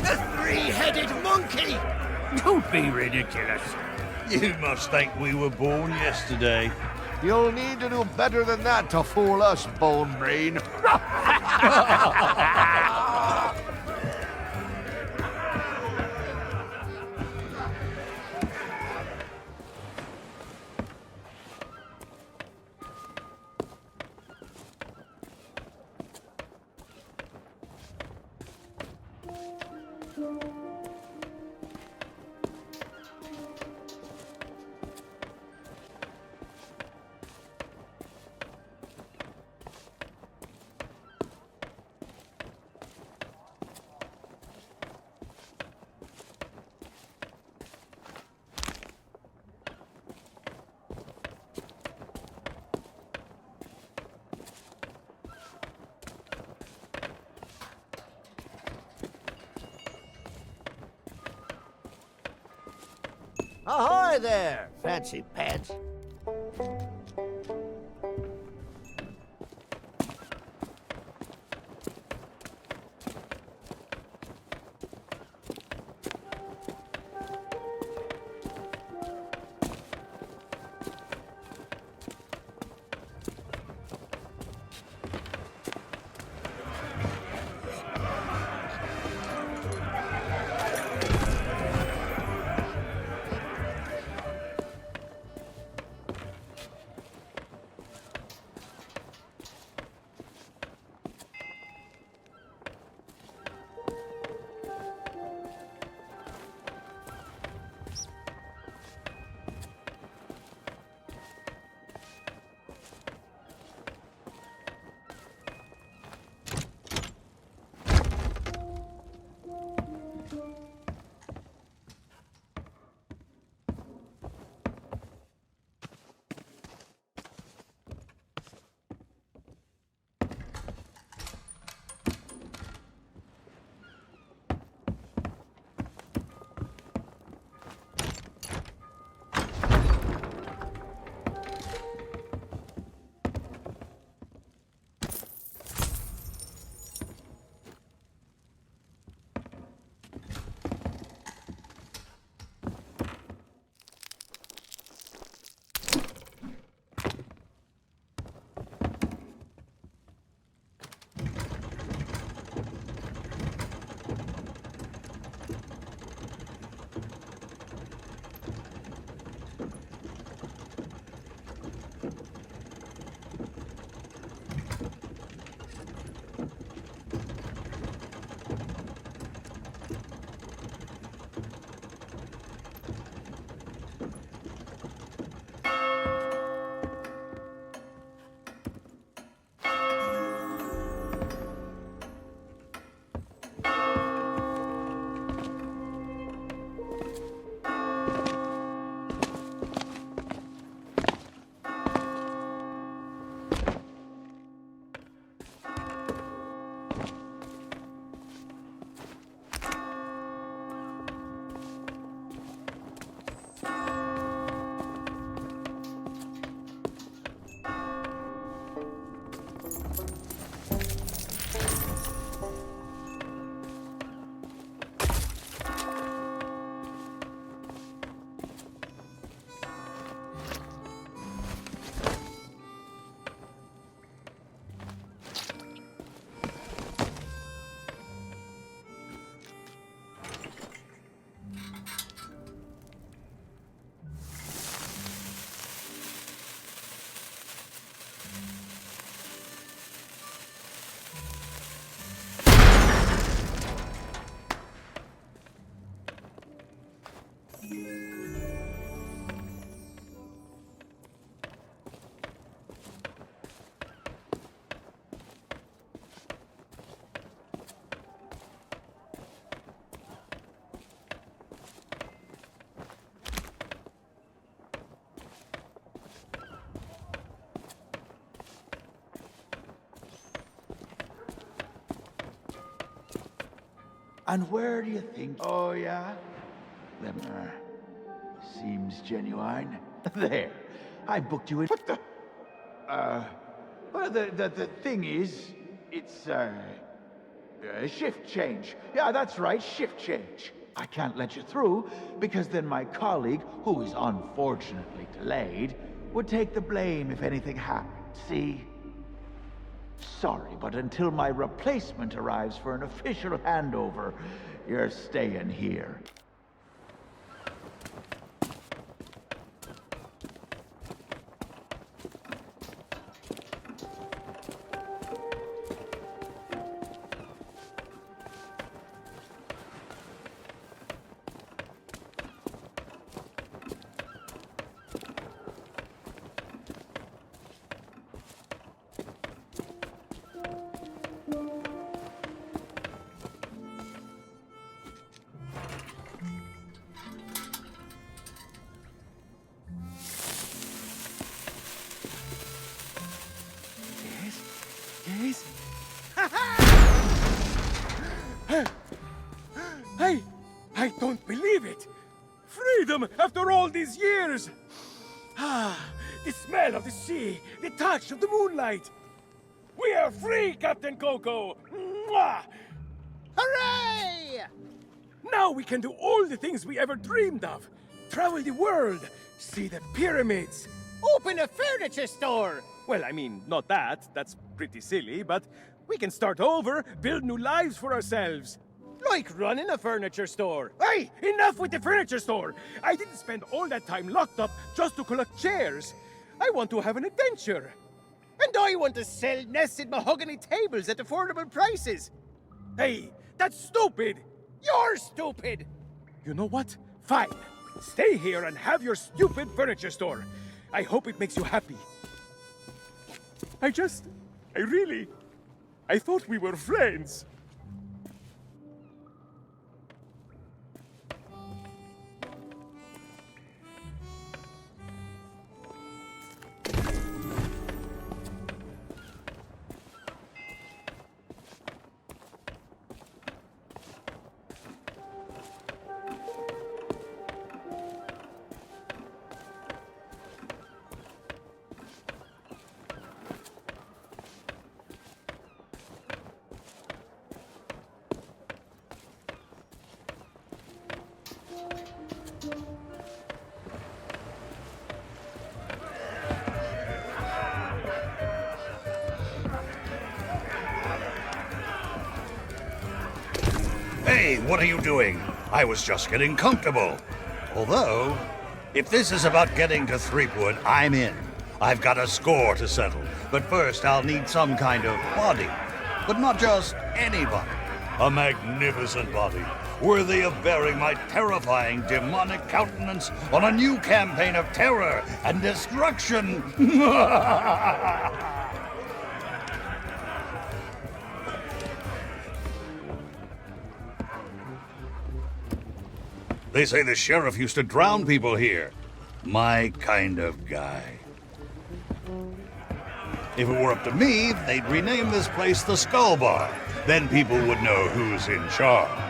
[SPEAKER 8] The three-headed monkey!
[SPEAKER 9] Don't be ridiculous.
[SPEAKER 7] You must think we were born yesterday.
[SPEAKER 14] You'll need to do better than that to fool us, Bone Brain. Ahoy there, fancy pants.
[SPEAKER 15] And where do you think? Oh, yeah? Them, seems genuine. There. I booked you in. What the? Well, the thing is, it's, shift change. Yeah, that's right, shift change. I can't let you through, because then my colleague, who is unfortunately delayed, would take the blame if anything happened. See? Sorry, but until my replacement arrives for an official handover, you're staying here.
[SPEAKER 6] I don't believe it! Freedom after all these years! The smell of the sea, the touch of the moonlight! We are free, Captain Coco! Mwah! Hooray! Now we can do all the things we ever dreamed of. Travel the world, see the pyramids. Open a furniture store! Well, I mean, not that. That's pretty silly, but we can start over, build new lives for ourselves. Like running a furniture store. Hey, enough with the furniture store! I didn't spend all that time locked up just to collect chairs. I want to have an adventure. And I want to sell nested mahogany tables at affordable prices. Hey, that's stupid! You're stupid! You know what? Fine. Stay here and have your stupid furniture store. I hope it makes you happy. I thought we were friends.
[SPEAKER 7] Hey, what are you doing? I was just getting comfortable. Although, if this is about getting to Threepwood, I'm in. I've got a score to settle. But first, I'll need some kind of body. But not just any body. A magnificent body, worthy of bearing my terrifying demonic countenance on a new campaign of terror and destruction. They say the sheriff used to drown people here. My kind of guy. If it were up to me, they'd rename this place the Skull Bar. Then people would know who's in charge.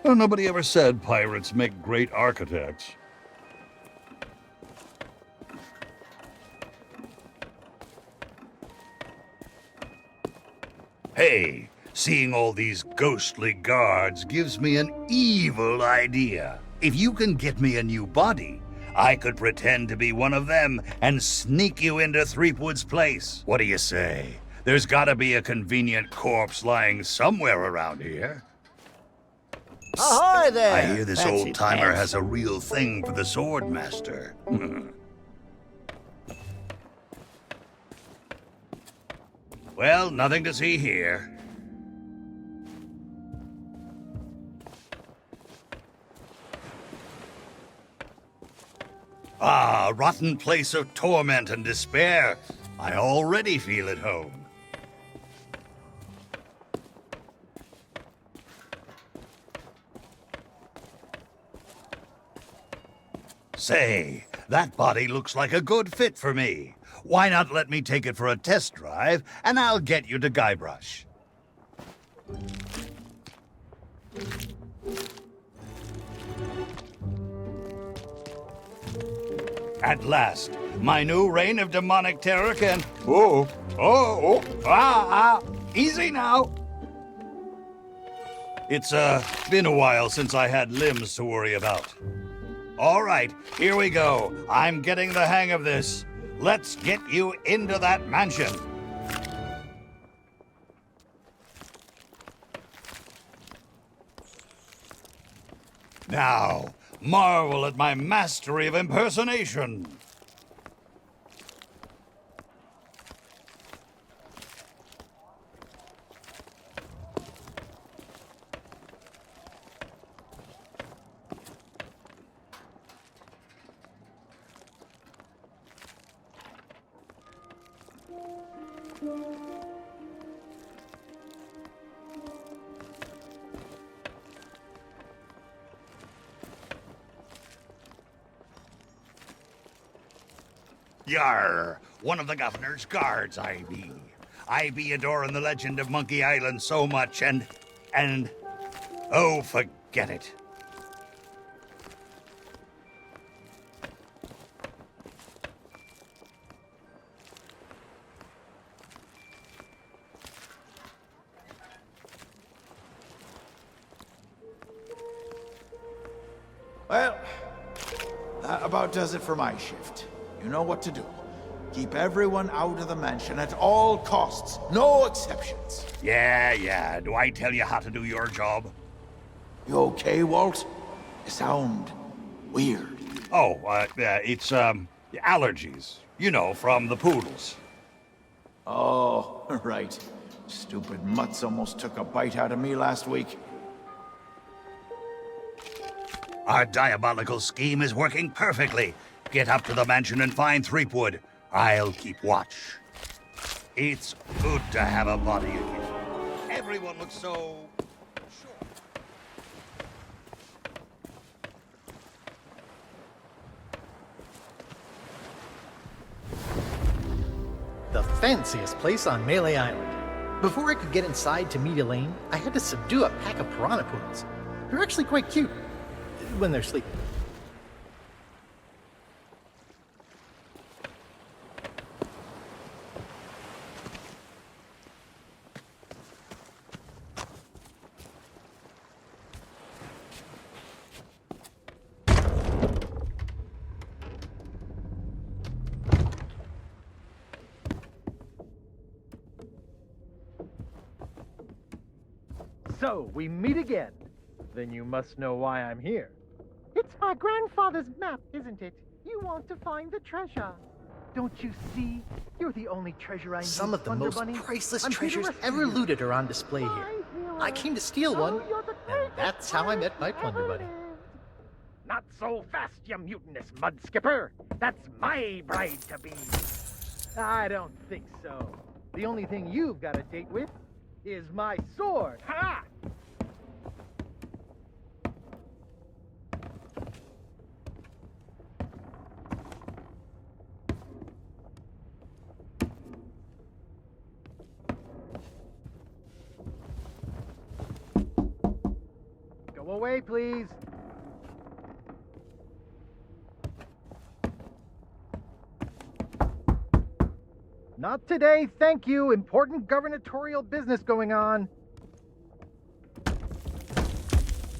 [SPEAKER 7] Well, nobody ever said pirates make great architects. Hey, seeing all these ghostly guards gives me an evil idea. If you can get me a new body, I could pretend to be one of them and sneak you into Threepwood's place. What do you say? There's gotta be a convenient corpse lying somewhere around here.
[SPEAKER 14] Ahoy there!
[SPEAKER 7] I hear this
[SPEAKER 14] Fancy
[SPEAKER 7] old-timer
[SPEAKER 14] pants.
[SPEAKER 7] has a real thing for the Swordmaster. Well, nothing to see here. Ah, rotten place of torment and despair. I already feel at home. Say, that body looks like a good fit for me. Why not let me take it for a test drive, and I'll get you to Guybrush. At last, my new reign of demonic terror can... Easy now. It's, been a while since I had limbs to worry about. All right, here we go. I'm getting the hang of this. Let's get you into that mansion. Now, marvel at my mastery of impersonation. Yar, one of the governor's guards I be. I be adoring the legend of Monkey Island so much and... Oh, forget it.
[SPEAKER 15] Well, that about does it for my shift. You know what to do. Keep everyone out of the mansion at all costs. No exceptions.
[SPEAKER 7] Yeah. Do I tell you how to do your job?
[SPEAKER 15] You okay, Walt? You sound weird.
[SPEAKER 7] Oh, it's, allergies. You know, from the poodles.
[SPEAKER 15] Oh, right. Stupid mutts almost took a bite out of me last week.
[SPEAKER 7] Our diabolical scheme is working perfectly. Get up to the mansion and find Threepwood. I'll keep watch. It's good to have a body again. Everyone looks so... sure.
[SPEAKER 3] The fanciest place on Mêlée Island. Before I could get inside to meet Elaine, I had to subdue a pack of piranha poodles. They're actually quite cute when they're sleeping.
[SPEAKER 16] So, we meet again. Then you must know why I'm here.
[SPEAKER 17] It's my grandfather's map, isn't it? You want to find the treasure. Don't you see? You're the only treasure I need.
[SPEAKER 3] Some of the
[SPEAKER 17] Thunder
[SPEAKER 3] most
[SPEAKER 17] Bunny.
[SPEAKER 3] priceless
[SPEAKER 17] I'm
[SPEAKER 3] treasures
[SPEAKER 17] here to
[SPEAKER 3] ever
[SPEAKER 17] rescue you.
[SPEAKER 3] looted are on display here. I came to steal one, and that's how I met my Plunder Buddy.
[SPEAKER 16] Not so fast, you mutinous mud skipper. That's my bride-to-be. I don't think so. The only thing you've got a date with is my sword. Ha! Go away, please. Not today, thank you. Important gubernatorial business going on.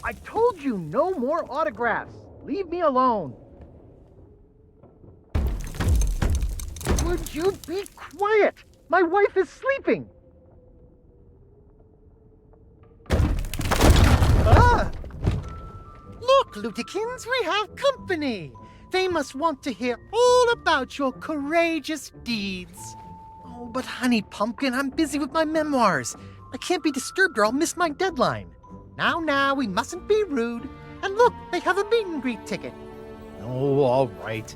[SPEAKER 16] I told you no more autographs. Leave me alone. Would you be quiet? My wife is sleeping.
[SPEAKER 17] Ah! Look, Lutikins, we have company. They must want to hear all about your courageous deeds.
[SPEAKER 3] Oh, but honey pumpkin, I'm busy with my memoirs. I can't be disturbed or I'll miss my deadline.
[SPEAKER 17] Now, we mustn't be rude. And look, they have a meet and greet ticket.
[SPEAKER 3] Oh, all right.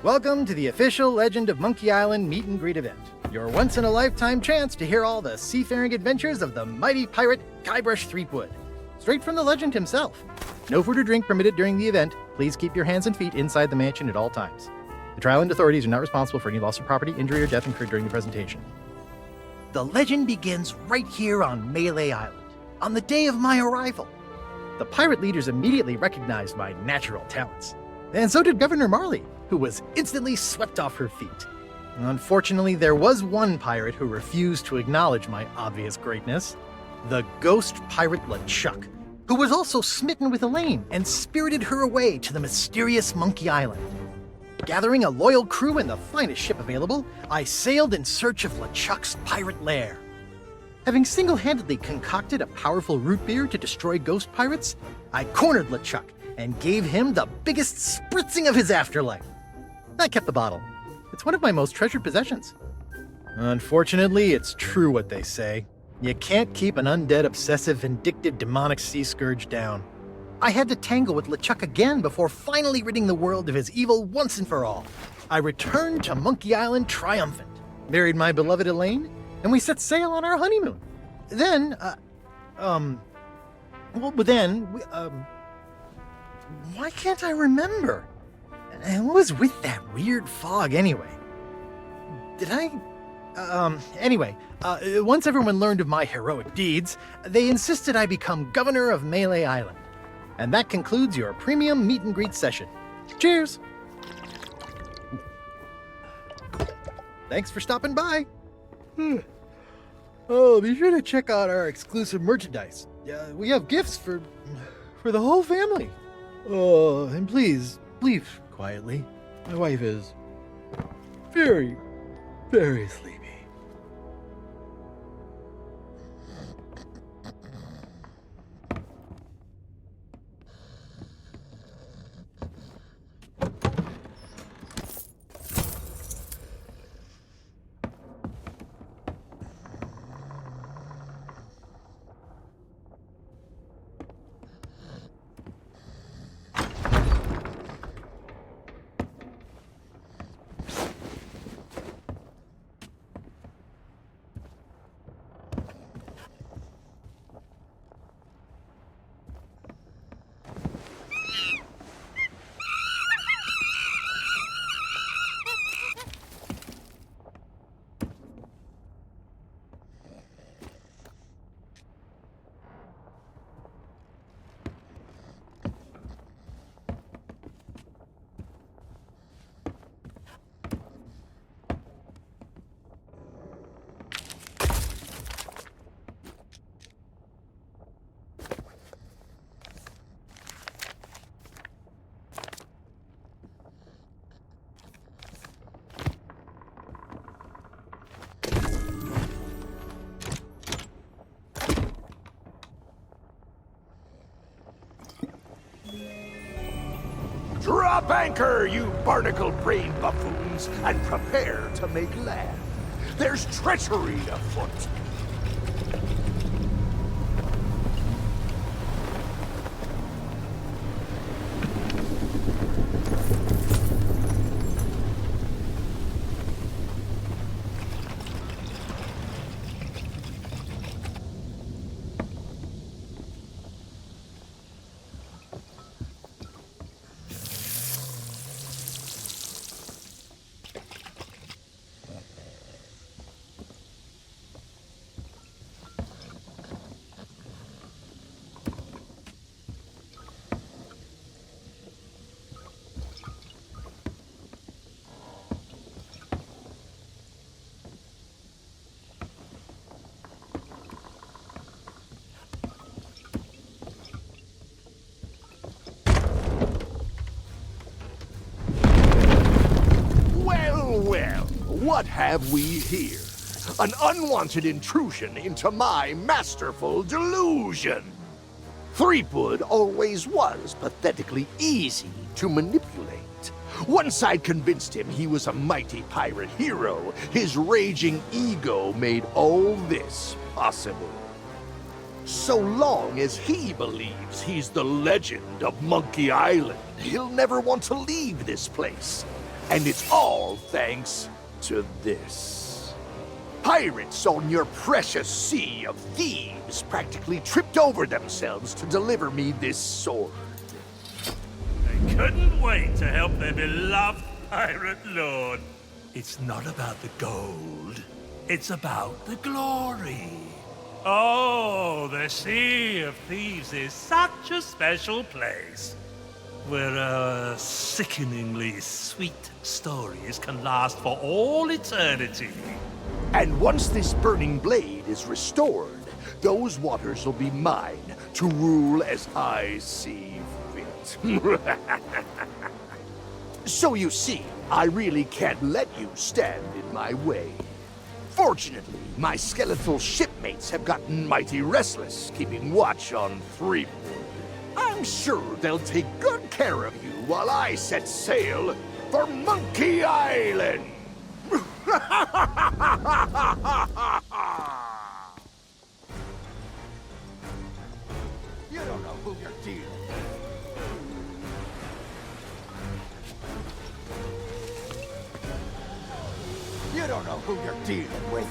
[SPEAKER 3] Welcome to the official Legend of Monkey Island meet and greet event. Your once-in-a-lifetime chance to hear all the seafaring adventures of the mighty pirate Guybrush Threepwood. Straight from the legend himself. No food or drink permitted during the event, Please keep your hands and feet inside the mansion at all times. The Trial and authorities are not responsible for any loss of property, injury, or death incurred during the presentation. The legend begins right here on Mêlée Island, on the day of my arrival. The pirate leaders immediately recognized my natural talents, and so did Governor Marley, who was instantly swept off her feet. Unfortunately, there was one pirate who refused to acknowledge my obvious greatness, the ghost pirate LeChuck, who was also smitten with Elaine and spirited her away to the mysterious Monkey Island. Gathering a loyal crew and the finest ship available, I sailed in search of LeChuck's pirate lair. Having single-handedly concocted a powerful root beer to destroy ghost pirates, I cornered LeChuck and gave him the biggest spritzing of his afterlife. I kept the bottle. It's one of my most treasured possessions. Unfortunately, it's true what they say. You can't keep an undead, obsessive, vindictive, demonic sea scourge down. I had to tangle with LeChuck again before finally ridding the world of his evil once and for all. I returned to Monkey Island triumphant, married my beloved Elaine, and we set sail on our honeymoon. Then, why can't I remember? And what was with that weird fog anyway? Once everyone learned of my heroic deeds, they insisted I become governor of Mêlée Island. And that concludes your premium meet and greet session. Cheers! Thanks for stopping by. Oh, be sure to check out our exclusive merchandise. We have gifts for the whole family. Oh, and please, leave quietly. My wife is very, very sleepy.
[SPEAKER 4] Drop anchor, you barnacle-brained buffoons, and prepare to make land. There's treachery afoot. What have we here? An unwanted intrusion into my masterful delusion. Threepwood always was pathetically easy to manipulate. Once I'd convinced him he was a mighty pirate hero, his raging ego made all this possible. So long as he believes he's the legend of Monkey Island, he'll never want to leave this place. And it's all thanks to this. Pirates on your precious sea of thieves practically tripped over themselves to deliver me this sword.
[SPEAKER 2] couldn't wait to help their beloved pirate lord. It's not about the gold. It's about the glory. Oh, the Sea of Thieves is such a special place, where our sickeningly sweet stories can last for all eternity.
[SPEAKER 5] And once this burning blade is restored, those waters will be mine to rule as I see fit. So you see, I really can't let you stand in my way. Fortunately, my skeletal shipmates have gotten mighty restless, keeping watch on Threepwood. I'm sure they'll take good care of you while I set sail for Monkey Island!
[SPEAKER 14] You don't know who you're dealing with. You don't know who you're dealing with.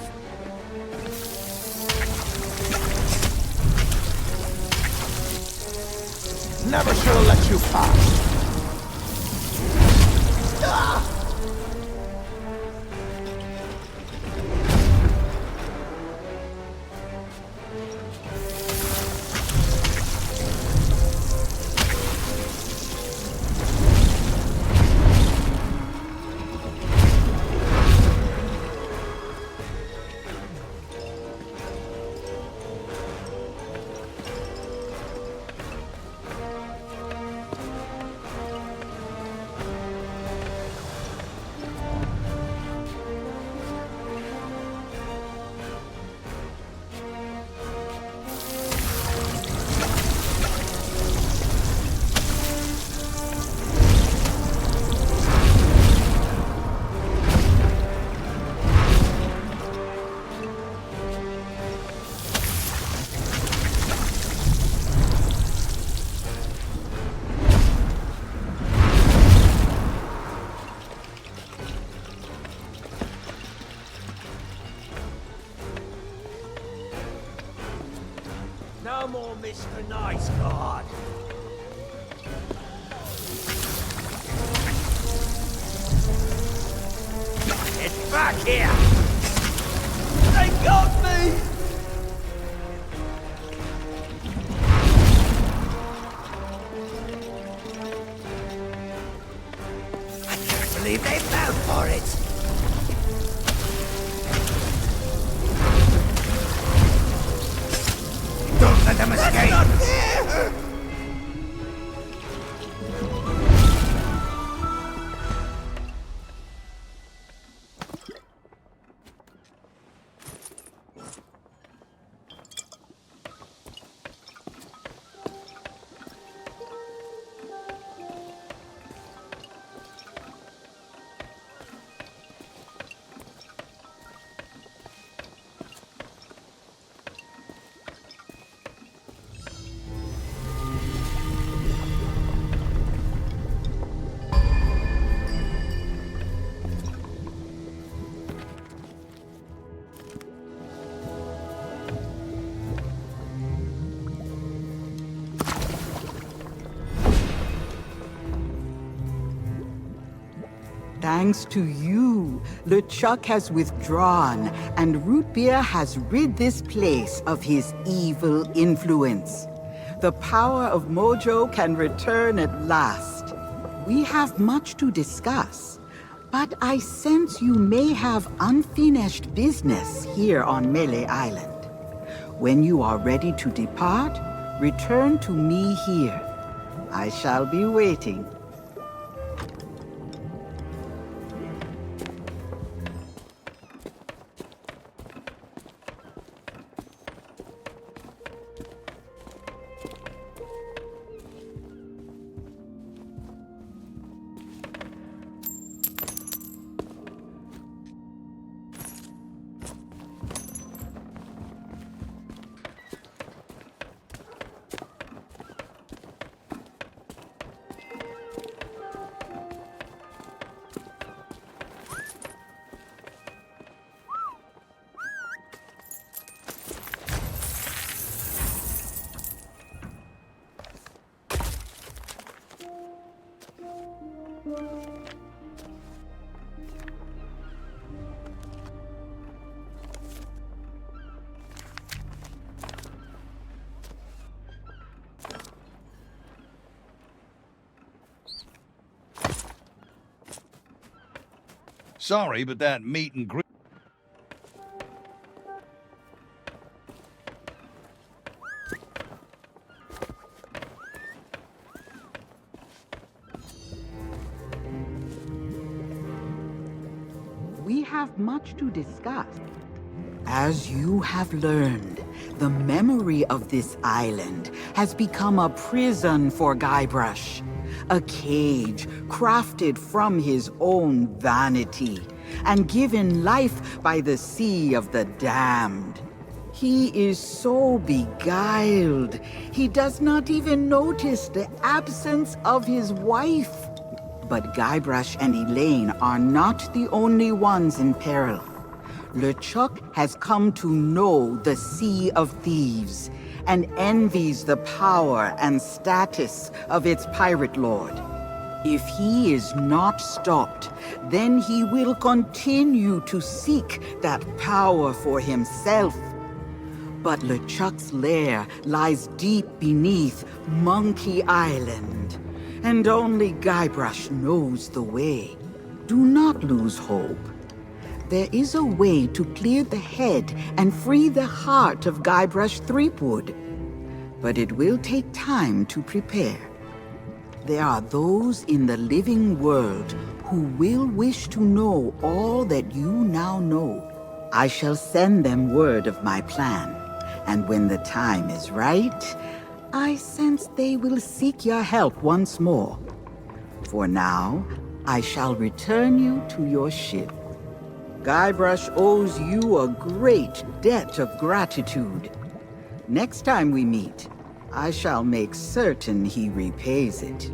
[SPEAKER 14] Never should have let you pass. Ah!
[SPEAKER 6] No more Mr. Nice God. Get back here! They got me! I can't believe they fell for it! Don't let them escape! That's not fair!
[SPEAKER 18] Thanks to you, LeChuck has withdrawn, and Root Beer has rid this place of his evil influence. The power of Mojo can return at last. We have much to discuss, but I sense you may have unfinished business here on Mêlée Island. When you are ready to depart, return to me here. I shall be waiting.
[SPEAKER 7] Sorry, but that meet and greet...
[SPEAKER 18] We have much to discuss. As you have learned, the memory of this island has become a prison for Guybrush. A cage crafted from his own vanity and given life by the sea of the damned. He is so beguiled, he does not even notice the absence of his wife. But Guybrush and Elaine are not the only ones in peril. LeChuck has come to know the Sea of Thieves and envies the power and status of its pirate lord. If he is not stopped, then he will continue to seek that power for himself. But LeChuck's lair lies deep beneath Monkey Island, and only Guybrush knows the way. Do not lose hope. There is a way to clear the head and free the heart of Guybrush Threepwood. But it will take time to prepare. There are those in the living world who will wish to know all that you now know. I shall send them word of my plan, and when the time is right, I sense they will seek your help once more. For now, I shall return you to your ship. Guybrush owes you a great debt of gratitude. Next time we meet, I shall make certain he repays it.